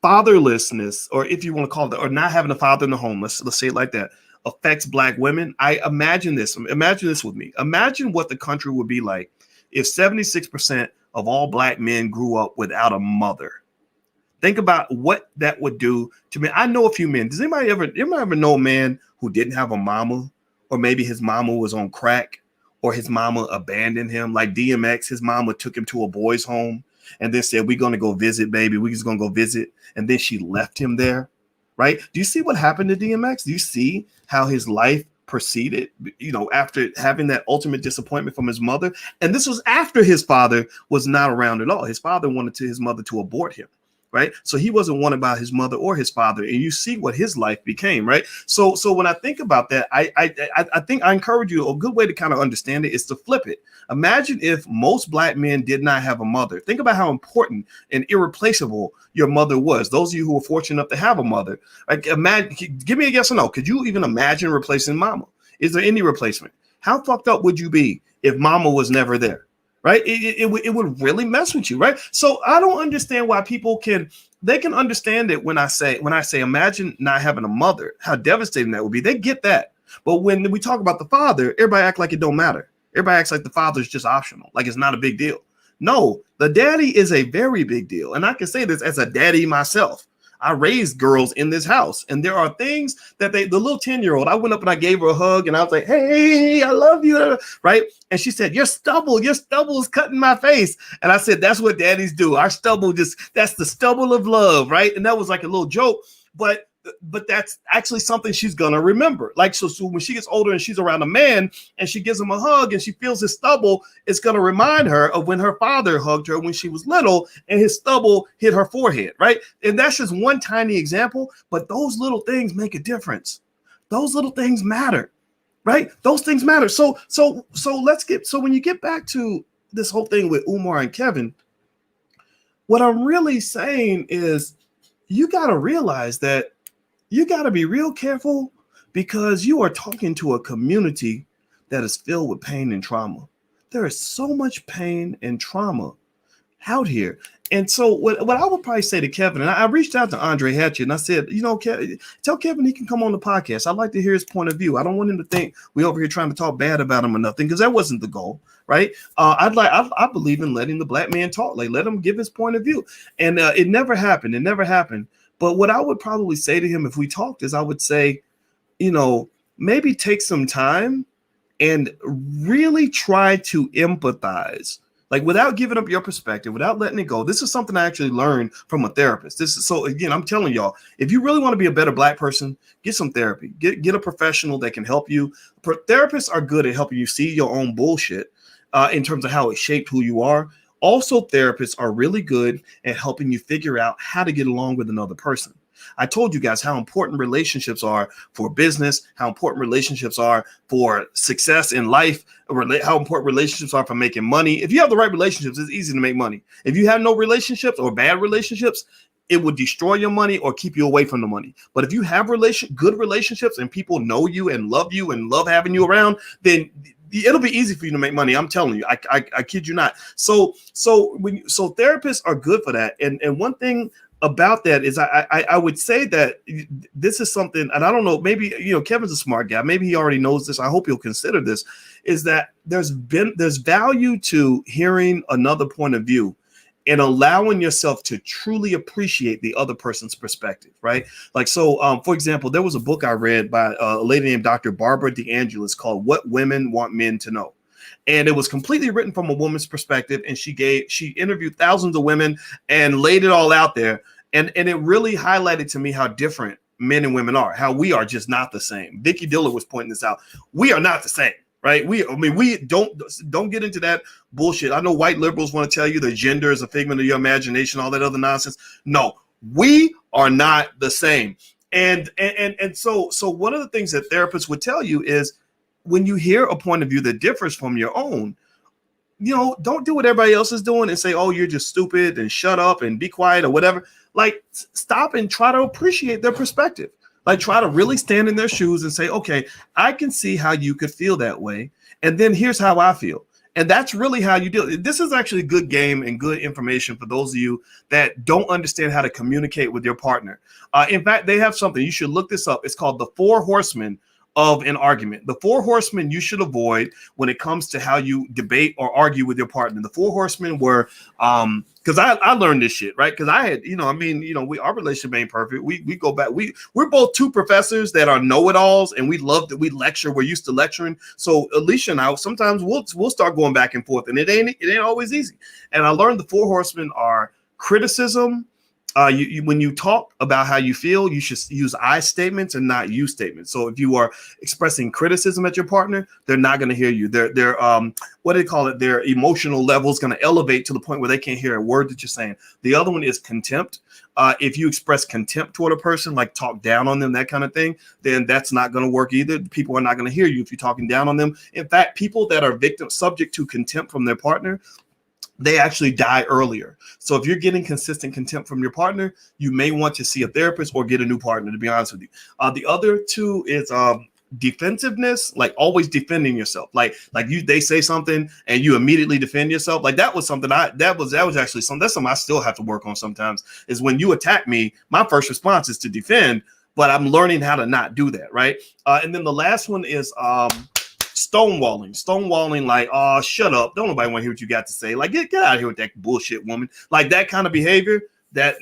fatherlessness, or if you want to call it, or not having a father in the home, let's say it like that, affects black women, I imagine this with me. Imagine what the country would be like if 76% of all black men grew up without a mother. Think about what that would do to me. I know a few men. Does anybody ever know a man who didn't have a mama, or maybe his mama was on crack, or his mama abandoned him? Like DMX, his mama took him to a boys' home and then said, we're going to go visit, baby. We're just going to go visit. And then she left him there, right? Do you see what happened to DMX? Do you see how his life proceeded, after having that ultimate disappointment from his mother? And this was after his father was not around at all. His father wanted his mother to abort him. Right. So he wasn't wanted by his mother or his father. And you see what his life became. Right. So when I think about that, I think I encourage you, a good way to kind of understand it is to flip it. Imagine if most black men did not have a mother. Think about how important and irreplaceable your mother was. Those of you who were fortunate enough to have a mother, like, imagine, give me a yes or no. Could you even imagine replacing mama? Is there any replacement? How fucked up would you be if mama was never there? Right. It would really mess with you. Right. So I don't understand why people can understand it when I say, imagine not having a mother, how devastating that would be. They get that. But when we talk about the father, everybody act like it don't matter. Everybody acts like the father is just optional, like it's not a big deal. No, the daddy is a very big deal. And I can say this as a daddy myself. I raised girls in this house, and there are things that the little 10-year-old, I went up and I gave her a hug and I was like, hey, I love you. Right. And she said, your stubble is cutting my face. And I said, that's what daddies do. Our stubble that's the stubble of love. Right. And that was like a little joke, but that's actually something she's going to remember. Like, so when she gets older and she's around a man and she gives him a hug and she feels his stubble, it's going to remind her of when her father hugged her when she was little and his stubble hit her forehead. Right. And that's just one tiny example, but those little things make a difference. Those little things matter, right? Those things matter. So when you get back to this whole thing with Umar and Kevin, what I'm really saying is you got to realize that you got to be real careful, because you are talking to a community that is filled with pain and trauma. There is so much pain and trauma out here. And so what I would probably say to Kevin, and I reached out to Andre Hatchett and I said, tell Kevin he can come on the podcast. I'd like to hear his point of view. I don't want him to think we over here trying to talk bad about him or nothing, because that wasn't the goal, right? I believe in letting the black man talk, like let him give his point of view. And it never happened. It never happened. But what I would probably say to him if we talked is I would say, maybe take some time and really try to empathize, like without giving up your perspective, without letting it go. This is something I actually learned from a therapist. So again, I'm telling y'all, if you really want to be a better black person, get some therapy, get a professional that can help you. Therapists are good at helping you see your own bullshit in terms of how it shaped who you are. Also, therapists are really good at helping you figure out how to get along with another person. I told you guys how important relationships are for business, how important relationships are for success in life, how important relationships are for making money. If you have the right relationships, it's easy to make money. If you have no relationships or bad relationships, it would destroy your money or keep you away from the money. But if you have good relationships and people know you and love having you around, then it'll be easy for you to make money. I'm telling you, I kid you not. So therapists are good for that. And one thing about that is I would say that this is something, and I don't know, maybe, Kevin's a smart guy. Maybe he already knows this. I hope he'll consider this, is that there's value to hearing another point of view and allowing yourself to truly appreciate the other person's perspective, right? Like, so, for example, there was a book I read by a lady named Dr. Barbara DeAngelis called What Women Want Men to Know. And it was completely written from a woman's perspective. And she interviewed thousands of women and laid it all out there. And it really highlighted to me how different men and women are, how we are just not the same. Vicky Diller was pointing this out. We are not the same, right? We don't get into that bullshit. I know white liberals want to tell you that gender is a figment of your imagination, all that other nonsense. No, we are not the same. And so one of the things that therapists would tell you is, when you hear a point of view that differs from your own, don't do what everybody else is doing and say, oh, you're just stupid and shut up and be quiet or whatever. Like, stop and try to appreciate their perspective. Like, try to really stand in their shoes and say, okay, I can see how you could feel that way. And then here's how I feel. And that's really how you do it. This is actually a good game and good information for those of you that don't understand how to communicate with your partner. In fact, they have something. You should look this up. It's called the 4 Horsemen of an Argument. The 4 horsemen you should avoid when it comes to how you debate or argue with your partner. The 4 horsemen were, because I learned this shit, right? Because I had, our relationship ain't perfect. We go back. We're both 2 professors that are know-it-alls, and we love that we lecture. We're used to lecturing. So Alicia and I, sometimes we'll start going back and forth, and it ain't always easy. And I learned the 4 horsemen are criticism. When you talk about how you feel, you should use I statements and not you statements. So if you are expressing criticism at your partner, they're not going to hear you. Their what do they call it? Their emotional level is going to elevate to the point where they can't hear a word that you're saying. The other one is contempt. If you express contempt toward a person, like talk down on them, that kind of thing, then that's not going to work either. People are not going to hear you if you're talking down on them. In fact, people that are subject to contempt from their partner, they actually die earlier. So if you're getting consistent contempt from your partner, you may want to see a therapist or get a new partner, to be honest with you. The other 2 is defensiveness, like always defending yourself. Like they say something and you immediately defend yourself. Like that was something that was actually something I still have to work on sometimes, is when you attack me, my first response is to defend, but I'm learning how to not do that. Right. And then the last one is stonewalling, like, oh, shut up. Don't nobody want to hear what you got to say. Like, get out of here with that bullshit, woman. Like that kind of behavior, that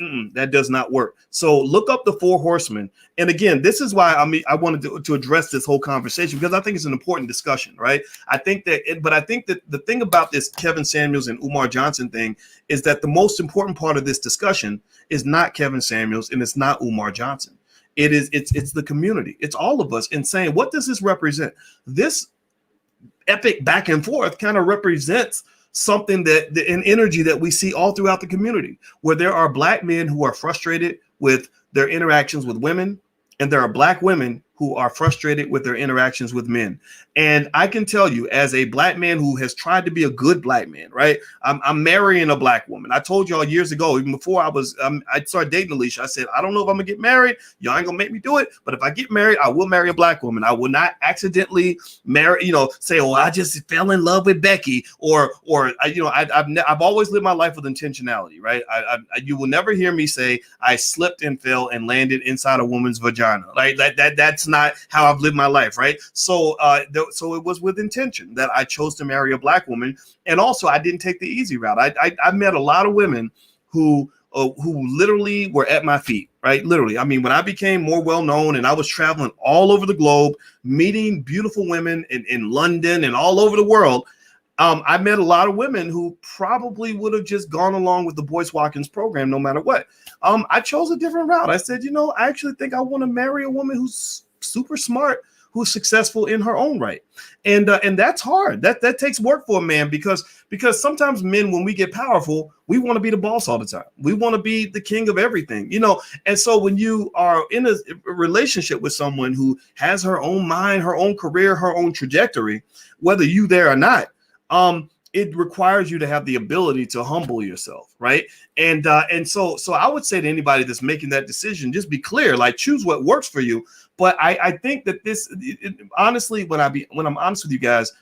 does not work. So look up the 4 horsemen. And again, this is why I wanted to address this whole conversation, because I think it's an important discussion, right? I think that the thing about this Kevin Samuels and Umar Johnson thing is that the most important part of this discussion is not Kevin Samuels and it's not Umar Johnson. It's the community. It's all of us, and saying, what does this represent? This epic back and forth kind of represents something an energy that we see all throughout the community, where there are black men who are frustrated with their interactions with women, and there are black women who are frustrated with their interactions with men. And I can tell you, as a black man who has tried to be a good black man, right? I'm marrying a black woman. I told y'all years ago, even before I started dating Alicia, I said, I don't know if I'm gonna get married. Y'all ain't gonna make me do it. But if I get married, I will marry a black woman. I will not accidentally marry, say, oh, I just fell in love with Becky, or I've always lived my life with intentionality, right? You will never hear me say I slipped and fell and landed inside a woman's vagina. Like that's not how I've lived my life, right? So so it was with intention that I chose to marry a black woman, and also I didn't take the easy route. I met a lot of women who literally were at my feet, right? Literally. I mean, when I became more well-known and I was traveling all over the globe, meeting beautiful women in London and all over the world, I met a lot of women who probably would have just gone along with the Boyce Watkins program no matter what. I chose a different route. I said, I actually think I want to marry a woman who's super smart, who's successful in her own right. And that's hard. That takes work for a man because sometimes men, when we get powerful, we want to be the boss all the time. We want to be the king of everything, And so when you are in a relationship with someone who has her own mind, her own career, her own trajectory, whether you there or not, it requires you to have the ability to humble yourself, right? And so I would say to anybody that's making that decision, just be clear, like choose what works for you. But I think that honestly, when I'm honest with you guys,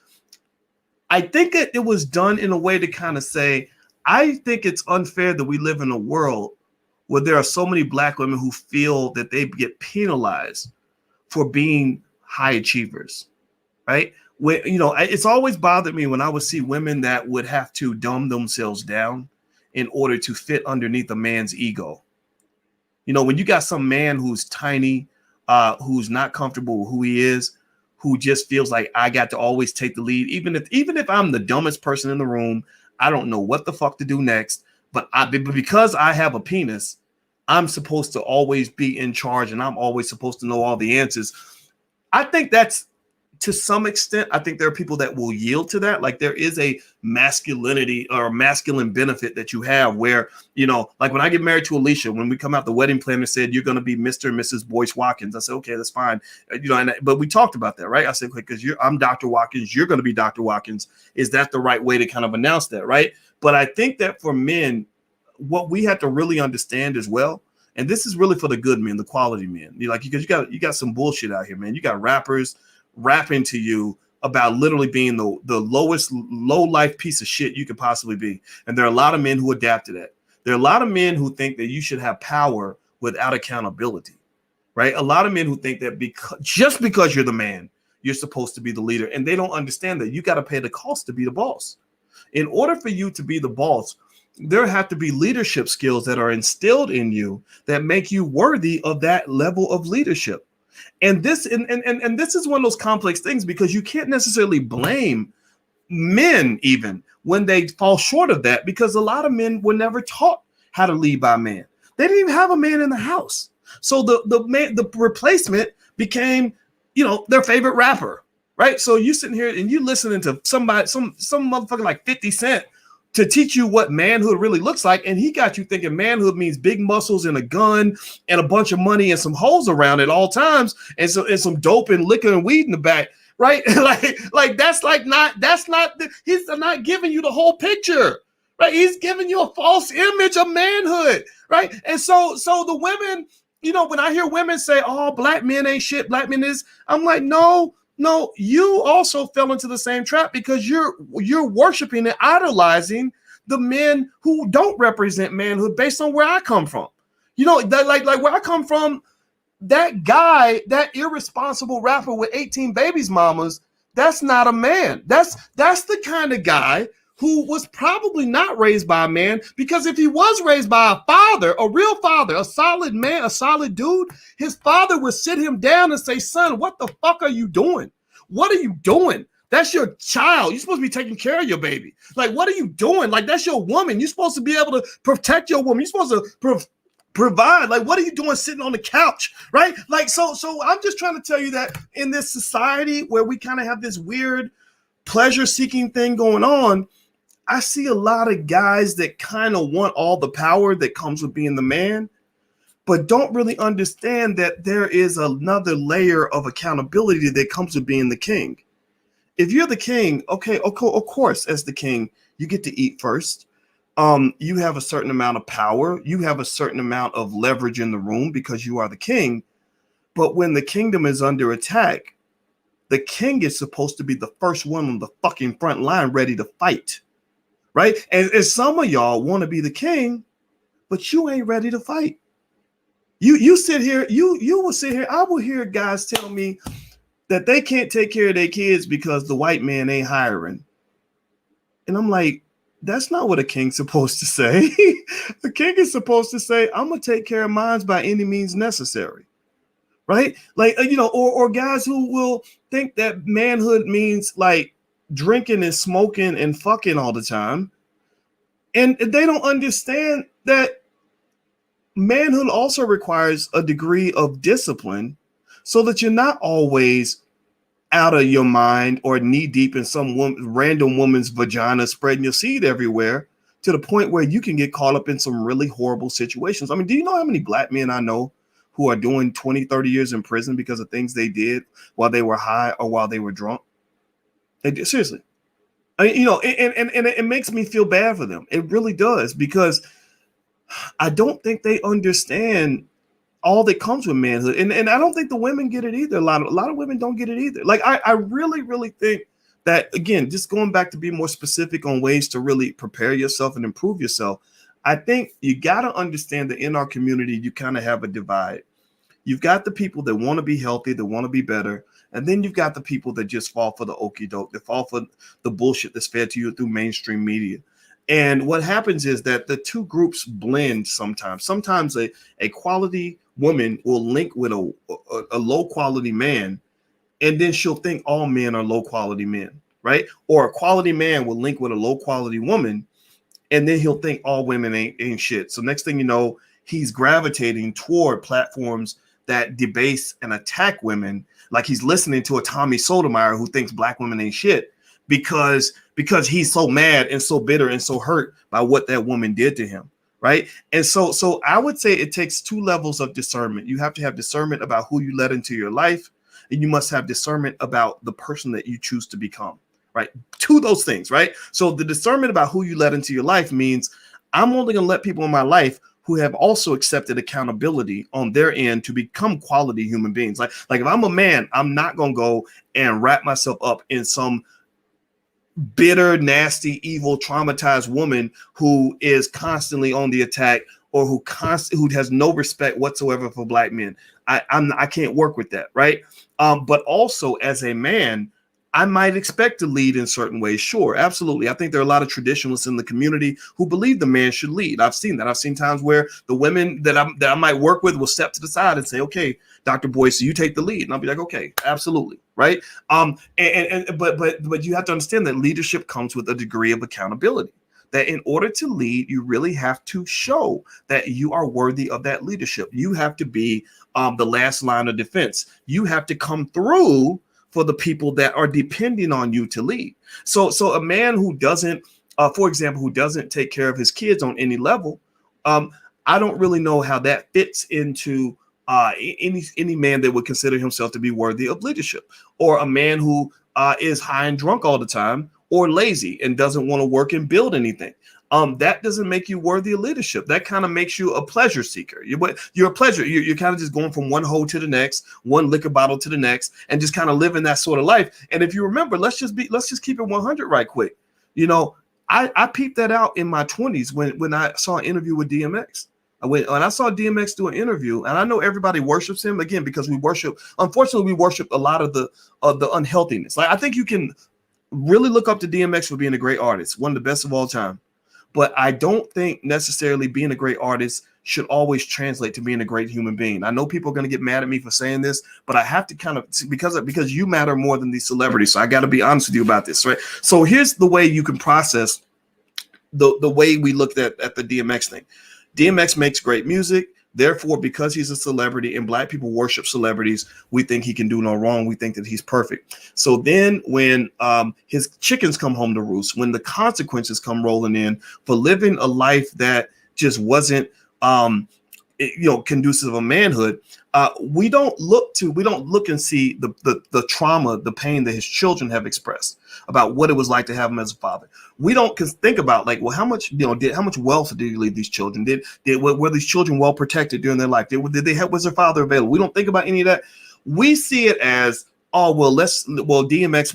I think it was done in a way to kind of say, I think it's unfair that we live in a world where there are so many black women who feel that they get penalized for being high achievers, right? It's always bothered me when I would see women that would have to dumb themselves down in order to fit underneath a man's ego. When you got some man who's tiny, who's not comfortable with who he is, who just feels like I got to always take the lead, even if I'm the dumbest person in the room, I don't know what the fuck to do next, but because I have a penis, I'm supposed to always be in charge and I'm always supposed to know all the answers. I think that's, to some extent, I think there are people that will yield to that. Like there is a masculinity or masculine benefit that you have where, like when I get married to Alicia, when we come out, the wedding planner said, you're going to be Mr. and Mrs. Boyce Watkins. I said, okay, that's fine. But we talked about that, right? I said, because I'm Dr. Watkins, you're going to be Dr. Watkins. Is that the right way to kind of announce that, right? But I think that for men, what we have to really understand as well, and this is really for the good men, the quality men, because you got some bullshit out here, man. You got rappers rapping to you about literally being the lowest low life piece of shit you could possibly be. And there are a lot of men who adapt to that. There are a lot of men who think that you should have power without accountability, right? A lot of men who think that just because you're the man, you're supposed to be the leader. And they don't understand that you got to pay the cost to be the boss. In order for you to be the boss, there have to be leadership skills that are instilled in you that make you worthy of that level of leadership. And this is one of those complex things because you can't necessarily blame men even when they fall short of that, because a lot of men were never taught how to lead by a man. They didn't even have a man in the house. So the replacement became, their favorite rapper, right? So you sitting here and you listening to somebody, some motherfucker like 50 Cent to teach you what manhood really looks like. And he got you thinking manhood means big muscles and a gun and a bunch of money and some hoes around at all times. And some dope and liquor and weed in the back, right? He's not giving you the whole picture, right? He's giving you a false image of manhood, right? And so the women, when I hear women say, oh, black men ain't shit, black men is, I'm like, no, you also fell into the same trap because you're worshiping and idolizing the men who don't represent manhood based on where I come from. Like where I come from, that guy, that irresponsible rapper with 18 babies mamas, that's not a man. That's the kind of guy who was probably not raised by a man, because if he was raised by a father, a real father, a solid man, a solid dude, his father would sit him down and say, son, what the fuck are you doing? What are you doing? That's your child. You're supposed to be taking care of your baby. Like, what are you doing? Like, that's your woman. You're supposed to be able to protect your woman. You're supposed to provide. Like, what are you doing sitting on the couch, right? Like, so I'm just trying to tell you that in this society where we kind of have this weird pleasure-seeking thing going on, I see a lot of guys that kind of want all the power that comes with being the man, but don't really understand that there is another layer of accountability that comes with being the king. If you're the king, okay, of course, as the king, you get to eat first. You have a certain amount of power. You have a certain amount of leverage in the room because you are the king. But when the kingdom is under attack, the king is supposed to be the first one on the fucking front line ready to fight, right? And some of y'all want to be the king, but you ain't ready to fight. You sit here, you will sit here. I will hear guys tell me that they can't take care of their kids because the white man ain't hiring. And I'm like, that's not what a king's supposed to say. The king is supposed to say, I'm gonna take care of mine by any means necessary. Right? Like, or guys who will think that manhood means like drinking and smoking and fucking all the time. And they don't understand that manhood also requires a degree of discipline so that you're not always out of your mind or knee deep in some random woman's vagina spreading your seed everywhere to the point where you can get caught up in some really horrible situations. I mean, do you know how many black men I know who are doing 20, 30 years in prison because of things they did while they were high or while they were drunk? They did, seriously. I mean, and it makes me feel bad for them. It really does, because I don't think they understand all that comes with manhood. And I don't think the women get it either. A lot of women don't get it either. Like, I really, really think that, again, just going back to be more specific on ways to really prepare yourself and improve yourself, I think you got to understand that in our community, you kind of have a divide. You've got the people that want to be healthy, that want to be better. And then you've got the people that just fall for the okie doke, that fall for the bullshit that's fed to you through mainstream media. And what happens is that the two groups blend sometimes. Sometimes a quality woman will link with a low quality man, and then she'll think all men are low quality men, right? Or a quality man will link with a low quality woman, and then he'll think all women ain't shit. So next thing you know, he's gravitating toward platforms that debase and attack women, like he's listening to a Tommy Sotomayor who thinks black women ain't shit because he's so mad and so bitter and so hurt by what that woman did to him, right? And so I would say it takes two levels of discernment. You have to have discernment about who you let into your life, and you must have discernment about the person that you choose to become, right? Two of those things, right? So the discernment about who you let into your life means I'm only going to let people in my life who have also accepted accountability on their end to become quality human beings. Like if I'm a man, I'm not going to go and wrap myself up in some bitter, nasty, evil, traumatized woman who is constantly on the attack, or who has no respect whatsoever for black men. I can't work with that, right? But also as a man, I might expect to lead in certain ways. Sure, absolutely. I think there are a lot of traditionalists in the community who believe the man should lead. I've seen that. I've seen times where the women that I might work with will step to the side and say, "Okay, Dr. Boyce, so you take the lead," and I'll be like, "Okay, absolutely, right." But you have to understand that leadership comes with a degree of accountability. That in order to lead, you really have to show that you are worthy of that leadership. You have to be the last line of defense. You have to come through for the people that are depending on you to lead. So a man who doesn't, for example, who doesn't take care of his kids on any level, I don't really know how that fits into any man that would consider himself to be worthy of leadership, or a man who is high and drunk all the time, or lazy and doesn't want to work and build anything. That doesn't make you worthy of leadership. That kind of makes you a pleasure seeker. You're a pleasure. You're kind of just going from one hole to the next, one liquor bottle to the next, and just kind of living that sort of life. And if you remember, let's just keep it 100 right quick. I peeped that out in my 20s when I saw an interview with DMX. When I saw DMX do an interview, and I know everybody worships him, again, because unfortunately, we worship a lot of the unhealthiness. Like, I think you can really look up to DMX for being a great artist, one of the best of all time. But I don't think necessarily being a great artist should always translate to being a great human being. I know people are going to get mad at me for saying this, but I have to kind of, because you matter more than these celebrities. So I got to be honest with you about this, right? So here's the way you can process the way we looked at the DMX thing. DMX makes great music. Therefore, because he's a celebrity and black people worship celebrities, we think he can do no wrong. We think that he's perfect. So then when his chickens come home to roost, when the consequences come rolling in for living a life that just wasn't conducive of manhood. We don't look and see the trauma, the pain that his children have expressed about what it was like to have him as a father. We don't think about like, well, how much wealth did he leave these children? Were these children well protected during their life? Was their father available? We don't think about any of that. We see it as, oh, well, DMX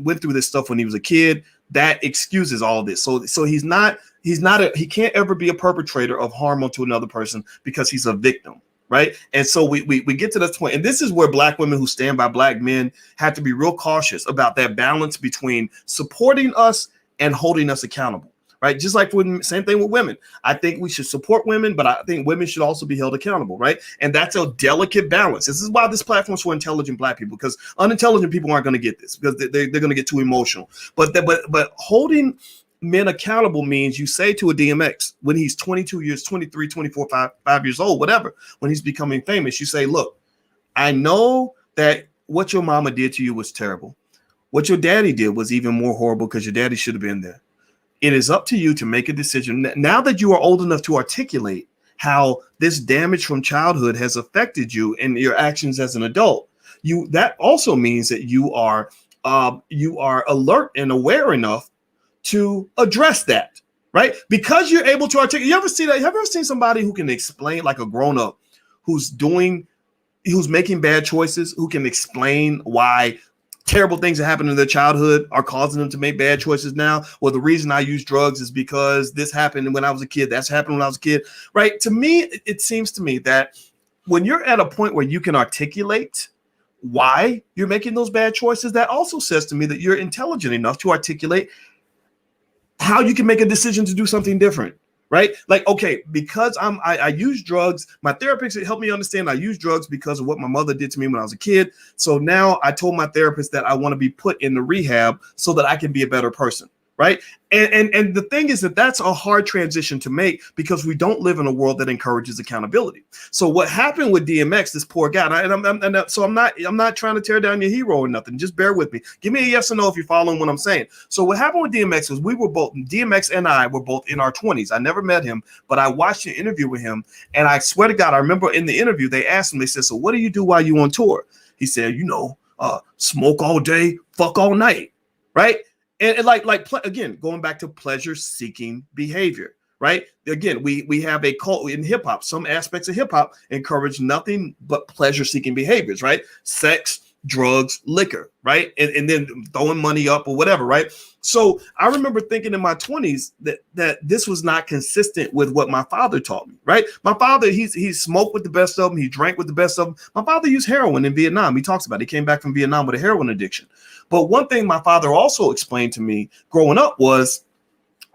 went through this stuff when he was a kid. That excuses all this. So he can't ever be a perpetrator of harm onto another person because he's a victim, right? And so we get to this point, and this is where Black women who stand by Black men have to be real cautious about that balance between supporting us and holding us accountable, right? Just like same thing with women. I think we should support women, but I think women should also be held accountable, right? And that's a delicate balance. This is why this platform is for intelligent Black people, because unintelligent people aren't going to get this because they're going to get too emotional. But holding men accountable means you say to a DMX when he's 22 years, 23, 24, 5 years old, whatever, when he's becoming famous, you say, look, I know that what your mama did to you was terrible. What your daddy did was even more horrible because your daddy should have been there. It is up to you to make a decision. Now that you are old enough to articulate how this damage from childhood has affected you and your actions as an adult, that also means that you are alert and aware enough to address that, right? Because you're able to articulate. You ever see that? Have you ever seen somebody who can explain, like a grown-up who's making bad choices, who can explain why terrible things that happened in their childhood are causing them to make bad choices now? Well, the reason I use drugs is because this happened when I was a kid. That's happened when I was a kid, right? To me, it seems to me that when you're at a point where you can articulate why you're making those bad choices, that also says to me that you're intelligent enough to articulate how you can make a decision to do something different, right? Like, okay, because I use drugs, my therapist helped me understand I use drugs because of what my mother did to me when I was a kid. So now I told my therapist that I want to be put in the rehab so that I can be a better person, right? And the thing is that that's a hard transition to make because we don't live in a world that encourages accountability. So what happened with DMX, this poor guy, so I'm not trying to tear down your hero or nothing. Just bear with me. Give me a yes or no if you're following what I'm saying. So what happened with DMX was DMX and I were both in our 20s. I never met him, but I watched an interview with him, and I swear to God, I remember in the interview they asked him, they said, "So what do you do while you on tour?" He said, smoke all day, fuck all night, right? And again, going back to pleasure-seeking behavior, right? Again, we have a cult in hip hop. Some aspects of hip hop encourage nothing but pleasure-seeking behaviors, right? Sex, drugs, liquor, right? And then throwing money up or whatever, right? So I remember thinking in my 20s that this was not consistent with what my father taught me, right? My father, he smoked with the best of them. He drank with the best of them. My father used heroin in Vietnam. He talks about it. He came back from Vietnam with a heroin addiction. But one thing my father also explained to me growing up was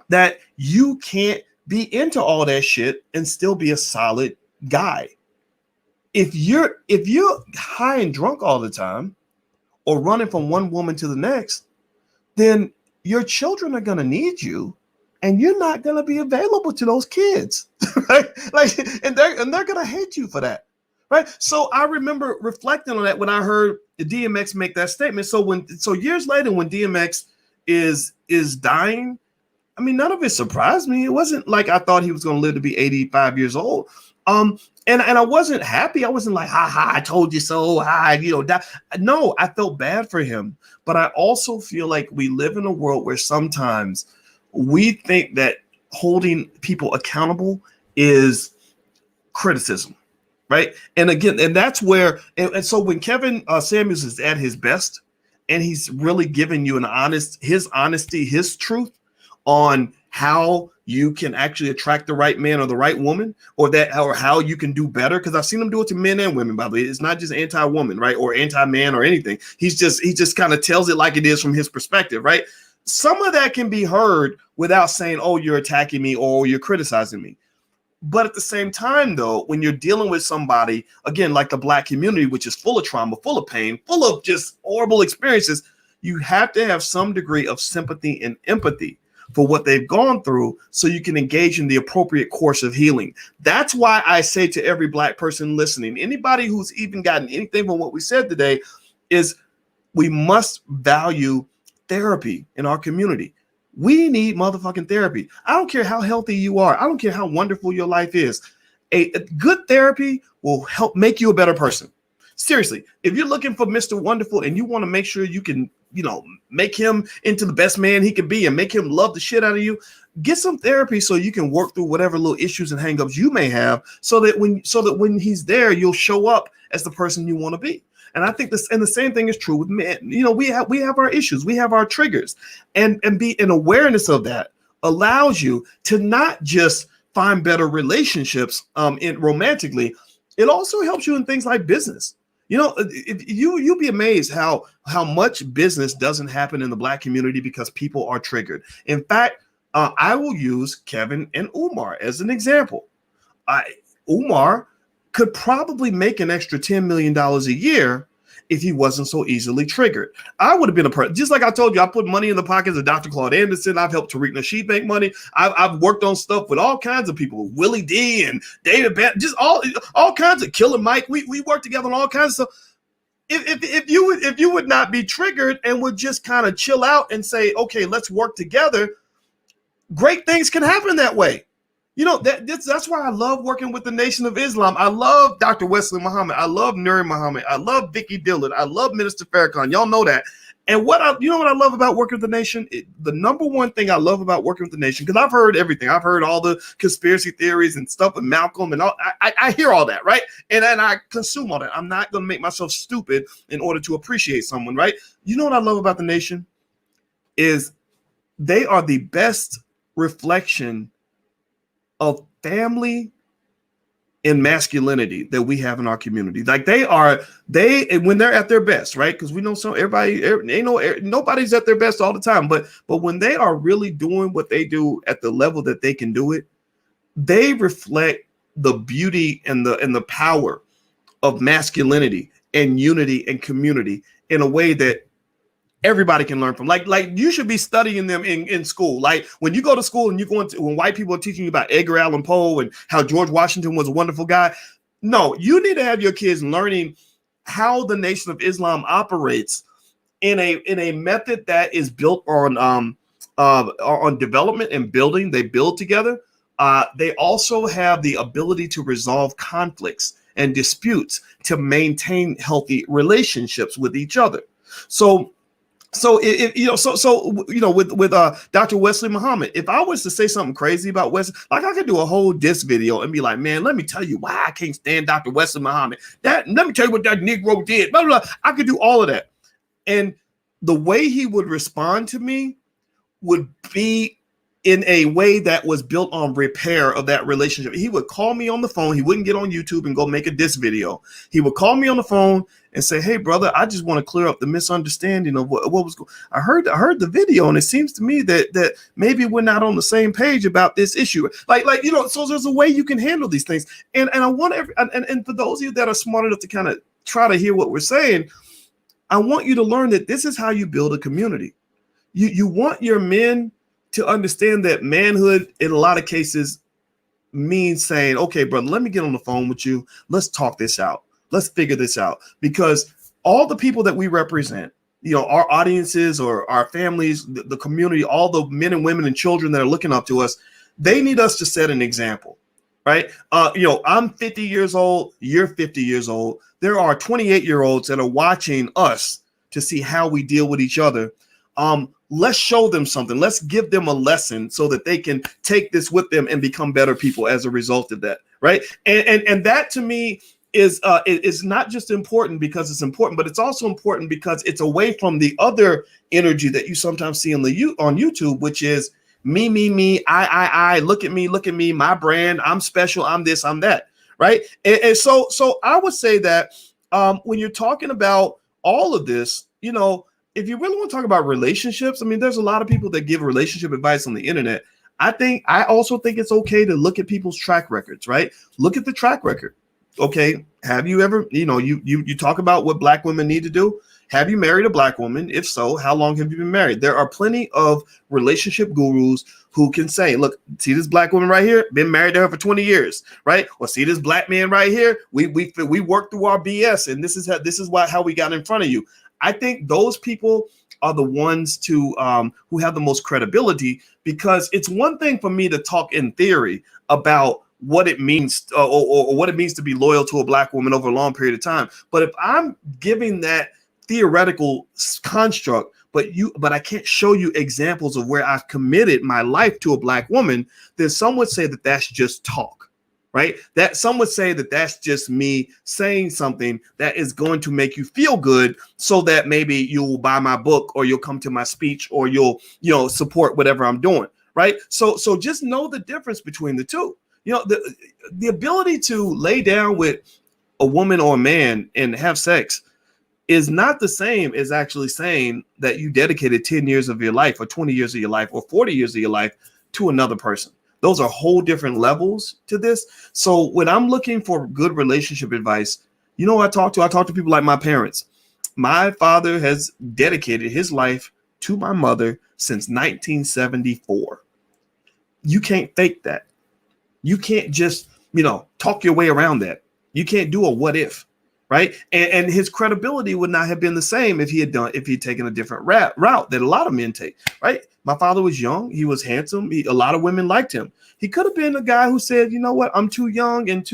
that you can't be into all that shit and still be a solid guy. If you're high and drunk all the time or running from one woman to the next, then your children are going to need you and you're not going to be available to those kids, right? And they're going to hate you for that. Right. So I remember reflecting on that when I heard DMX make that statement. So years later, when DMX is dying, I mean, none of it surprised me. It wasn't like I thought he was going to live to be 85 years old. And I wasn't happy. I wasn't like, ha, I told you so. Die. No, I felt bad for him. But I also feel like we live in a world where sometimes we think that holding people accountable is criticism. Right. And again, and that's where and so when Kevin Samuels is at his best and he's really giving you his honesty, his truth on how you can actually attract the right man or the right woman or how you can do better. Because I've seen him do it to men and women, by the way. It's not just anti-woman, right? Or anti-man or anything. He just kind of tells it like it is from his perspective. Right. Some of that can be heard without saying, oh, you're attacking me or you're criticizing me. But at the same time, though, when you're dealing with somebody, again, like the Black community, which is full of trauma, full of pain, full of just horrible experiences, you have to have some degree of sympathy and empathy for what they've gone through so you can engage in the appropriate course of healing. That's why I say to every Black person listening, anybody who's even gotten anything from what we said today, is we must value therapy in our community. We need motherfucking therapy. I don't care how healthy you are. I don't care how wonderful your life is. A good therapy will help make you a better person. Seriously, if you're looking for Mr. Wonderful and you want to make sure you can, make him into the best man he can be and make him love the shit out of you, get some therapy so you can work through whatever little issues and hangups you may have, so that when he's there, you'll show up as the person you want to be. And I think the same thing is true with men. We have our issues, we have our triggers, and be an awareness of that allows you to not just find better relationships romantically. It also helps you in things like business. You'll be amazed how much business doesn't happen in the Black community because people are triggered. In fact, I will use Kevin and Umar as an example. Umar could probably make an extra $10 million a year if he wasn't so easily triggered. I would have been a person, just like I told you, I put money in the pockets of Dr. Claude Anderson. I've helped Tariq Nasheed make money. I've worked on stuff with all kinds of people, Willie D and David Bent, just all kinds of Killer Mike. We worked together on all kinds of stuff. If you would not be triggered and would just kind of chill out and say, okay, let's work together, great things can happen that way. That's why I love working with the Nation of Islam. I love Dr. Wesley Muhammad. I love Nuri Muhammad. I love Vicky Dillard. I love Minister Farrakhan. Y'all know that. And what I love about working with the Nation? The number one thing I love about working with the Nation, because I've heard everything. I've heard all the conspiracy theories and stuff with Malcolm and all. I hear all that, right? And I consume all that. I'm not going to make myself stupid in order to appreciate someone, right? You know what I love about the Nation is they are the best reflection of family and masculinity that we have in our community. Like when they're at their best, right? Because we know nobody's at their best all the time, but when they are really doing what they do at the level that they can do it, they reflect the beauty and the power of masculinity and unity and community in a way that everybody can learn from. Like you should be studying them in school. Like when you go to school and when white people are teaching you about Edgar Allan Poe and how George Washington was a wonderful guy. No, you need to have your kids learning how the Nation of Islam operates in a method that is built on development and building. They build together. They also have the ability to resolve conflicts and disputes to maintain healthy relationships with each other. With Dr. Wesley Muhammad, if I was to say something crazy about Wesley, like I could do a whole diss video and be like, man, let me tell you why I can't stand Dr. Wesley Muhammad. Let me tell you what that Negro did. Blah, blah, blah. I could do all of that. And the way he would respond to me would be in a way that was built on repair of that relationship. He would call me on the phone. He wouldn't get on YouTube and go make a diss video. He would call me on the phone and say, hey, brother, I just want to clear up the misunderstanding of what was going on. I heard the video, and it seems to me that maybe we're not on the same page about this issue. So there's a way you can handle these things. And I want and for those of you that are smart enough to kind of try to hear what we're saying, I want you to learn that this is how you build a community. You want your men to understand that manhood in a lot of cases means saying, okay, brother, let me get on the phone with you. Let's talk this out. Let's figure this out. Because all the people that we represent, our audiences or our families, the community, all the men and women and children that are looking up to us, they need us to set an example, right? I'm 50 years old. You're 50 years old. There are 28-year-olds that are watching us to see how we deal with each other. Let's show them something. Let's give them a lesson so that they can take this with them and become better people as a result of that, right? And that to me is not just important because it's important, but it's also important because it's away from the other energy that you sometimes see on YouTube, which is me, I, look at me, my brand, I'm special, I'm this, I'm that, right? And so I would say that when you're talking about all of this, if you really want to talk about relationships, I mean, there's a lot of people that give relationship advice on the internet. I also think it's okay to look at people's track records, right? Look at the track record. Okay. Have you ever, you talk about what Black women need to do. Have you married a Black woman? If so, how long have you been married? There are plenty of relationship gurus who can say, look, see this Black woman right here, been married to her for 20 years, right? Or see this Black man right here. We worked through our BS, and this is how we got in front of you. I think those people are the ones who have the most credibility, because it's one thing for me to talk in theory about what it means or what it means to be loyal to a black woman over a long period of time. But if I'm giving that theoretical construct, but I can't show you examples of where I've committed my life to a black woman, then some would say that that's just talk, right? That some would say that that's just me saying something that is going to make you feel good so that maybe you'll buy my book or you'll come to my speech or you'll, support whatever I'm doing, right? So just know the difference between the two. The ability to lay down with a woman or a man and have sex is not the same as actually saying that you dedicated 10 years of your life or 20 years of your life or 40 years of your life to another person. Those are whole different levels to this. So when I'm looking for good relationship advice, I talk to people like my parents. My father has dedicated his life to my mother since 1974. You can't fake that. You can't just, talk your way around that. You can't do a what if, right? And his credibility would not have been the same if he had taken a different route that a lot of men take, right? My father was young. He was handsome. A lot of women liked him. He could have been a guy who said, you know what, I'm too young and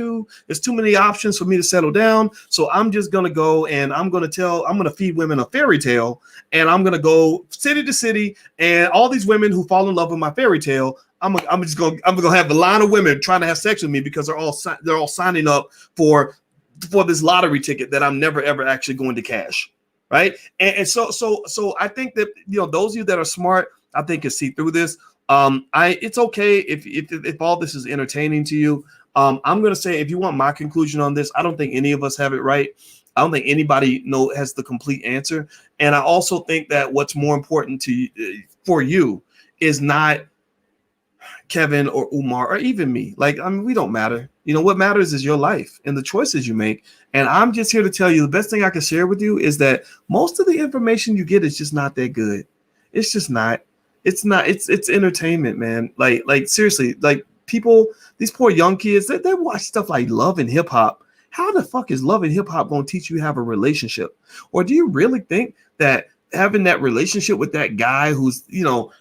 there's too many options for me to settle down. So I'm just going to go and I'm going to feed women a fairy tale, and I'm going to go city to city, and all these women who fall in love with my fairy tale, I'm going to have a line of women trying to have sex with me because they're all signing up for this lottery ticket that I'm never ever actually going to cash, right? And so I think that those of you that are smart, I think, can see through this. It's okay if all this is entertaining to you. I'm going to say, if you want my conclusion on this, I don't think any of us have it right. I don't think anybody has the complete answer. And I also think that what's more important for you is not Kevin or Umar or even me. We don't matter. What matters is your life and the choices you make. And I'm just here to tell you, the best thing I can share with you is that most of the information you get is just not that good. It's just not. It's entertainment, man. Like seriously, people, these poor young kids, they watch stuff like Love and Hip Hop. How the fuck is Love and Hip Hop going to teach you how to have a relationship? Or do you really think that having that relationship with that guy who's,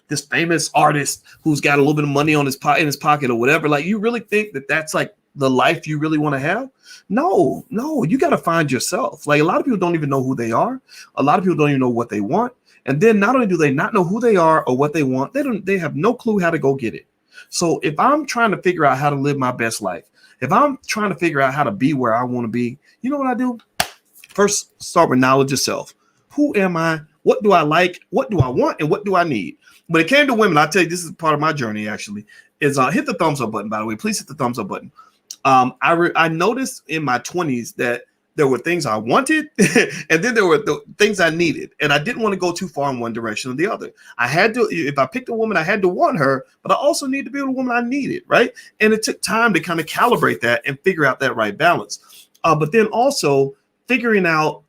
this famous artist who's got a little bit of money in his pocket or whatever, you really think that that's the life you really want to have? No, you got to find yourself. A lot of people don't even know who they are. A lot of people don't even know what they want. And then not only do they not know who they are or what they want, they have no clue how to go get it. So if I'm trying to figure out how to live my best life, if I'm trying to figure out how to be where I want to be, you know what I do? First, start with knowledge of self. Who am I? What do I like? What do I want? And what do I need? When it came to women, I'll tell you, this is part of my journey, actually, is hit the thumbs up button, by the way. Please hit the thumbs up button. I noticed in my 20s that there were things I wanted, and then there were the things I needed. And I didn't want to go too far in one direction or the other. I had to, if I picked a woman, I had to want her, but I also needed to be with a woman I needed, right? And it took time to kind of calibrate that and figure out that right balance. But then also figuring out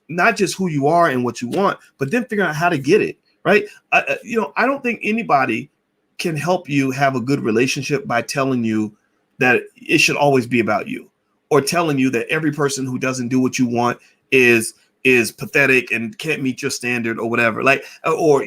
not just who you are and what you want, but then figuring out how to get it, right? I don't think anybody can help you have a good relationship by telling you that it should always be about you, or telling you that every person who doesn't do what you want is pathetic and can't meet your standard or whatever. Or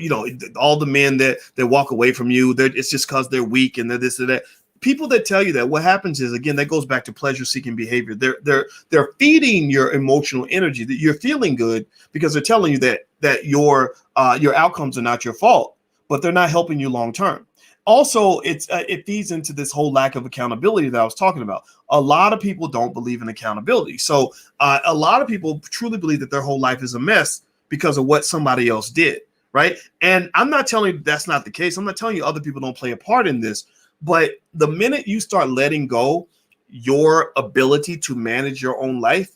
all the men that walk away from you, it's just because they're weak and they're this or that. People that tell you that, what happens is, again, that goes back to pleasure-seeking behavior. They're feeding your emotional energy, that you're feeling good because they're telling you that your outcomes are not your fault, but they're not helping you long term. Also, it feeds into this whole lack of accountability that I was talking about. A lot of people don't believe in accountability. So a lot of people truly believe that their whole life is a mess because of what somebody else did, right? And I'm not telling you that's not the case. I'm not telling you other people don't play a part in this. But the minute you start letting go your ability to manage your own life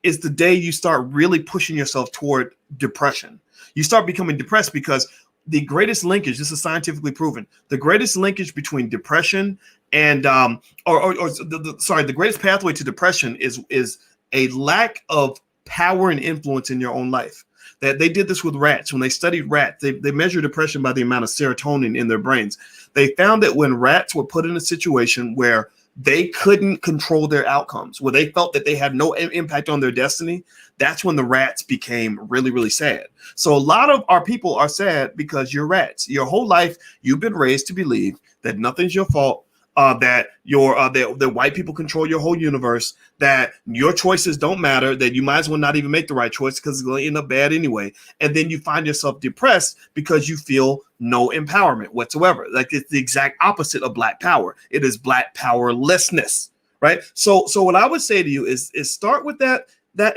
is the day you start really pushing yourself toward depression. You start becoming depressed because the greatest linkage, this is scientifically proven, the greatest linkage between depression and the greatest pathway to depression is a lack of power and influence in your own life. That they did this with rats. When they studied rats, they measured depression by the amount of serotonin in their brains. They found that when rats were put in a situation where they couldn't control their outcomes, where they felt that they had no impact on their destiny, that's when the rats became really, really sad. So a lot of our people are sad because you're rats. Your whole life, you've been raised to believe that nothing's your fault. that that white people control your whole universe, that your choices don't matter, that you might as well not even make the right choice because it's going to end up bad anyway. And then you find yourself depressed because you feel no empowerment whatsoever. Like it's the exact opposite of Black power. It is Black powerlessness, right? So what I would say to you is start with that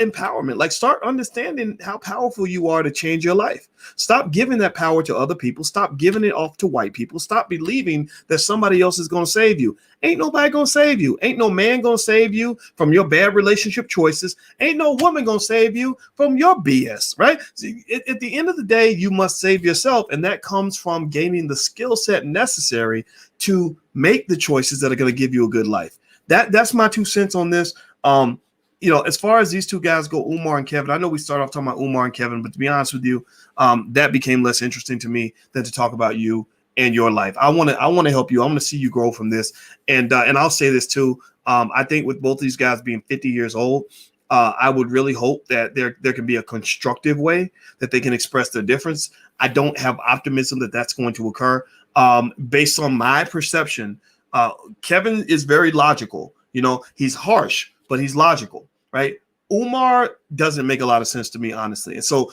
empowerment. Like start understanding how powerful you are to change your life. Stop giving that power to other people. Stop giving it off to white people. Stop believing that somebody else is going to save you. Ain't nobody going to save you. Ain't no man going to save you from your bad relationship choices. Ain't no woman going to save you from your BS, right? See, at the end of the day, you must save yourself. And that comes from gaining the skill set necessary to make the choices that are going to give you a good life. That's my 2 cents on this. As far as these two guys go, Umar and Kevin, I know we start off talking about Umar and Kevin, but to be honest with you, that became less interesting to me than to talk about you and your life. I want to help you. I want to see you grow from this. And I'll say this too. I think with both these guys being 50 years old, I would really hope that there can be a constructive way that they can express their difference. I don't have optimism that that's going to occur. Based on my perception, Kevin is very logical. He's harsh, but he's logical, right? Umar doesn't make a lot of sense to me, honestly. And so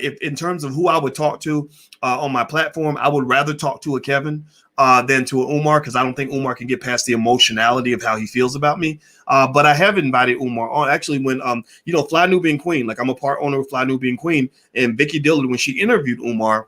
if in terms of who I would talk to on my platform, I would rather talk to a Kevin than to a Umar, because I don't think Umar can get past the emotionality of how he feels about me. But I have invited Umar on. Actually, when Fly Nubian Queen, like I'm a part owner of Fly Nubian Queen, and Vicky Dillard, when she interviewed Umar,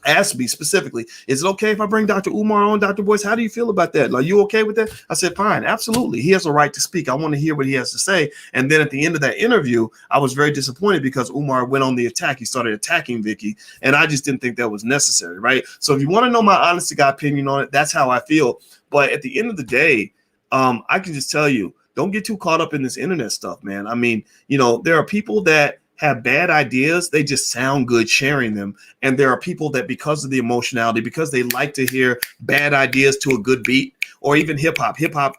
asked me specifically, is it okay if I bring Dr. Umar on, Dr. Boyce? How do you feel about that? Are you okay with that? I said, fine, absolutely. He has a right to speak. I want to hear what he has to say. And then at the end of that interview, I was very disappointed because Umar went on the attack. He started attacking Vicky, and I just didn't think that was necessary, right? So if you want to know my honest to God opinion on it, that's how I feel. But at the end of the day, I can just tell you, don't get too caught up in this internet stuff, man. I mean, there are people that have bad ideas. They just sound good sharing them. And there are people that, because of the emotionality, because they like to hear bad ideas to a good beat, or even hip hop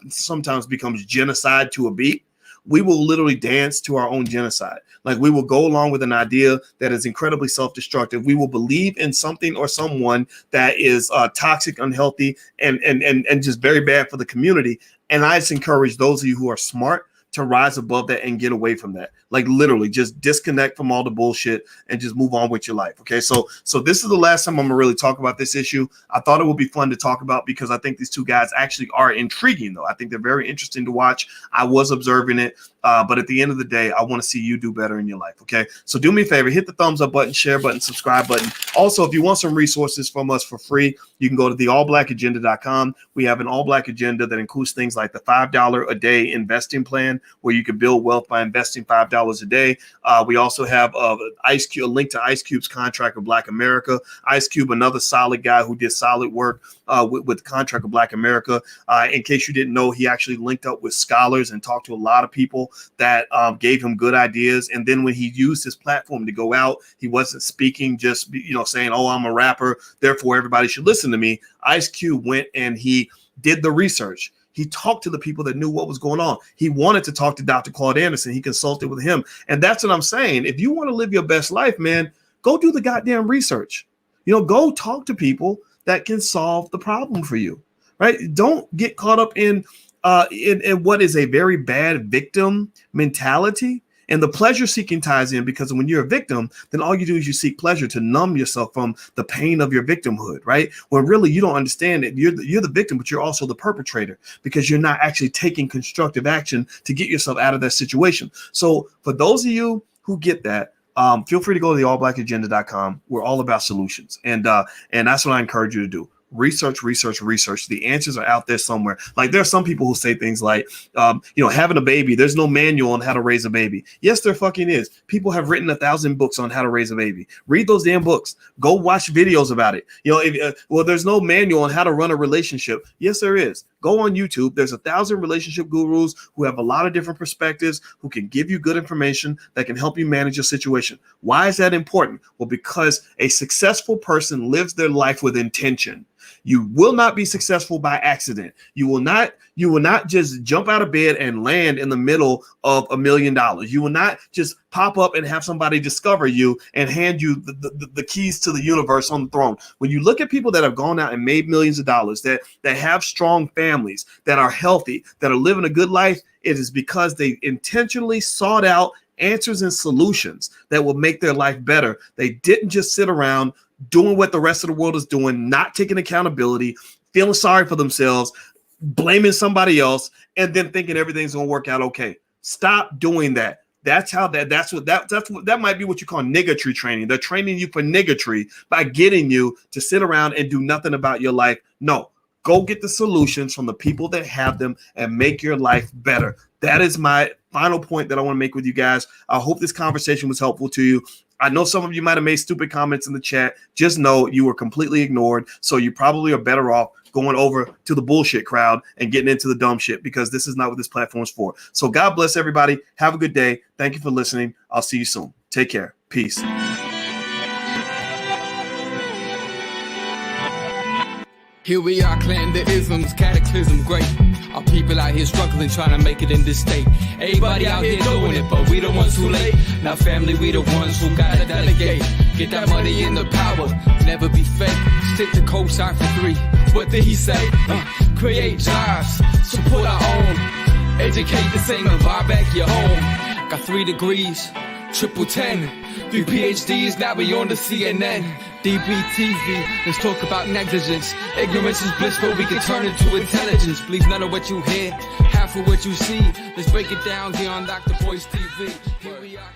sometimes becomes genocide to a beat. We will literally dance to our own genocide. Like we will go along with an idea that is incredibly self-destructive. We will believe in something or someone that is toxic, unhealthy, and just very bad for the community. And I just encourage those of you who are smart to rise above that and get away from that. Like literally just disconnect from all the bullshit and just move on with your life. Okay. So this is the last time I'm gonna really talk about this issue. I thought it would be fun to talk about because I think these two guys actually are intriguing though. I think they're very interesting to watch. I was observing it. But at the end of the day, I want to see you do better in your life. Okay. So do me a favor, hit the thumbs up button, share button, subscribe button. Also, if you want some resources from us for free, you can go to theallblackagenda.com. We have an all black agenda that includes things like the $5 a day investing plan, where you can build wealth by investing $5 a day. We also have a link to Ice Cube's Contract of Black America. Ice Cube, another solid guy who did solid work with Contract of Black America. In case you didn't know, he actually linked up with scholars and talked to a lot of people that gave him good ideas. And then when he used his platform to go out, he wasn't speaking just saying, oh, I'm a rapper, therefore everybody should listen to me. Ice Cube went and he did the research. He talked to the people that knew what was going on. He wanted to talk to Dr. Claude Anderson. He consulted with him. And that's what I'm saying. If you want to live your best life, man, go do the goddamn research. Go talk to people that can solve the problem for you, right? Don't get caught up in what is a very bad victim mentality. And the pleasure seeking ties in, because when you're a victim, then all you do is you seek pleasure to numb yourself from the pain of your victimhood, right? When really you don't understand it. You're the victim, but you're also the perpetrator, because you're not actually taking constructive action to get yourself out of that situation. So for those of you who get that, feel free to go to theallblackagenda.com. We're all about solutions. And that's what I encourage you to do. Research. The answers are out there somewhere. Like there are some people who say things like, having a baby, there's no manual on how to raise a baby. Yes, there fucking is. People have written 1,000 books on how to raise a baby. Read those damn books. Go watch videos about it. There's no manual on how to run a relationship. Yes, there is. Go on YouTube. There's 1,000 relationship gurus who have a lot of different perspectives, who can give you good information that can help you manage your situation. Why is that important? Well, because a successful person lives their life with intention. You will not be successful by accident. You will not You will not just jump out of bed and land in the middle of $1 million. You will not just pop up and have somebody discover you and hand you the keys to the universe on the throne. When you look at people that have gone out and made millions of dollars, that have strong families, that are healthy, that are living a good life, it is because they intentionally sought out answers and solutions that will make their life better. They didn't just sit around doing what the rest of the world is doing, not taking accountability, feeling sorry for themselves, blaming somebody else, and then thinking everything's going to work out okay. Stop doing that. That's what might be what you call niggatry training. They're training you for niggatry by getting you to sit around and do nothing about your life. No, go get the solutions from the people that have them and make your life better. That is my final point that I want to make with you guys. I hope this conversation was helpful to you. I know some of you might have made stupid comments in the chat. Just know you were completely ignored. So you probably are better off going over to the bullshit crowd and getting into the dumb shit, because this is not what this platform is for. So God bless everybody. Have a good day. Thank you for listening. I'll see you soon. Take care. Peace. Here we are, clan the isms, cataclysm great. Our people out here struggling, trying to make it in this state. Everybody out here doing it, but we the ones who late. Now family, we the ones who gotta delegate. Get that money in the power, never be fake. Stick to co-sign for 3. What did he say? Create jobs, support our own. Educate the same and buy back your home. Got 3 degrees, triple 10. 3 PhDs, now we on the CNN. DBTV, let's talk about negligence. Ignorance is bliss, but we can turn it to intelligence. Believe none of what you hear, half of what you see. Let's break it down here on Dr. Boyce TV. Here we are.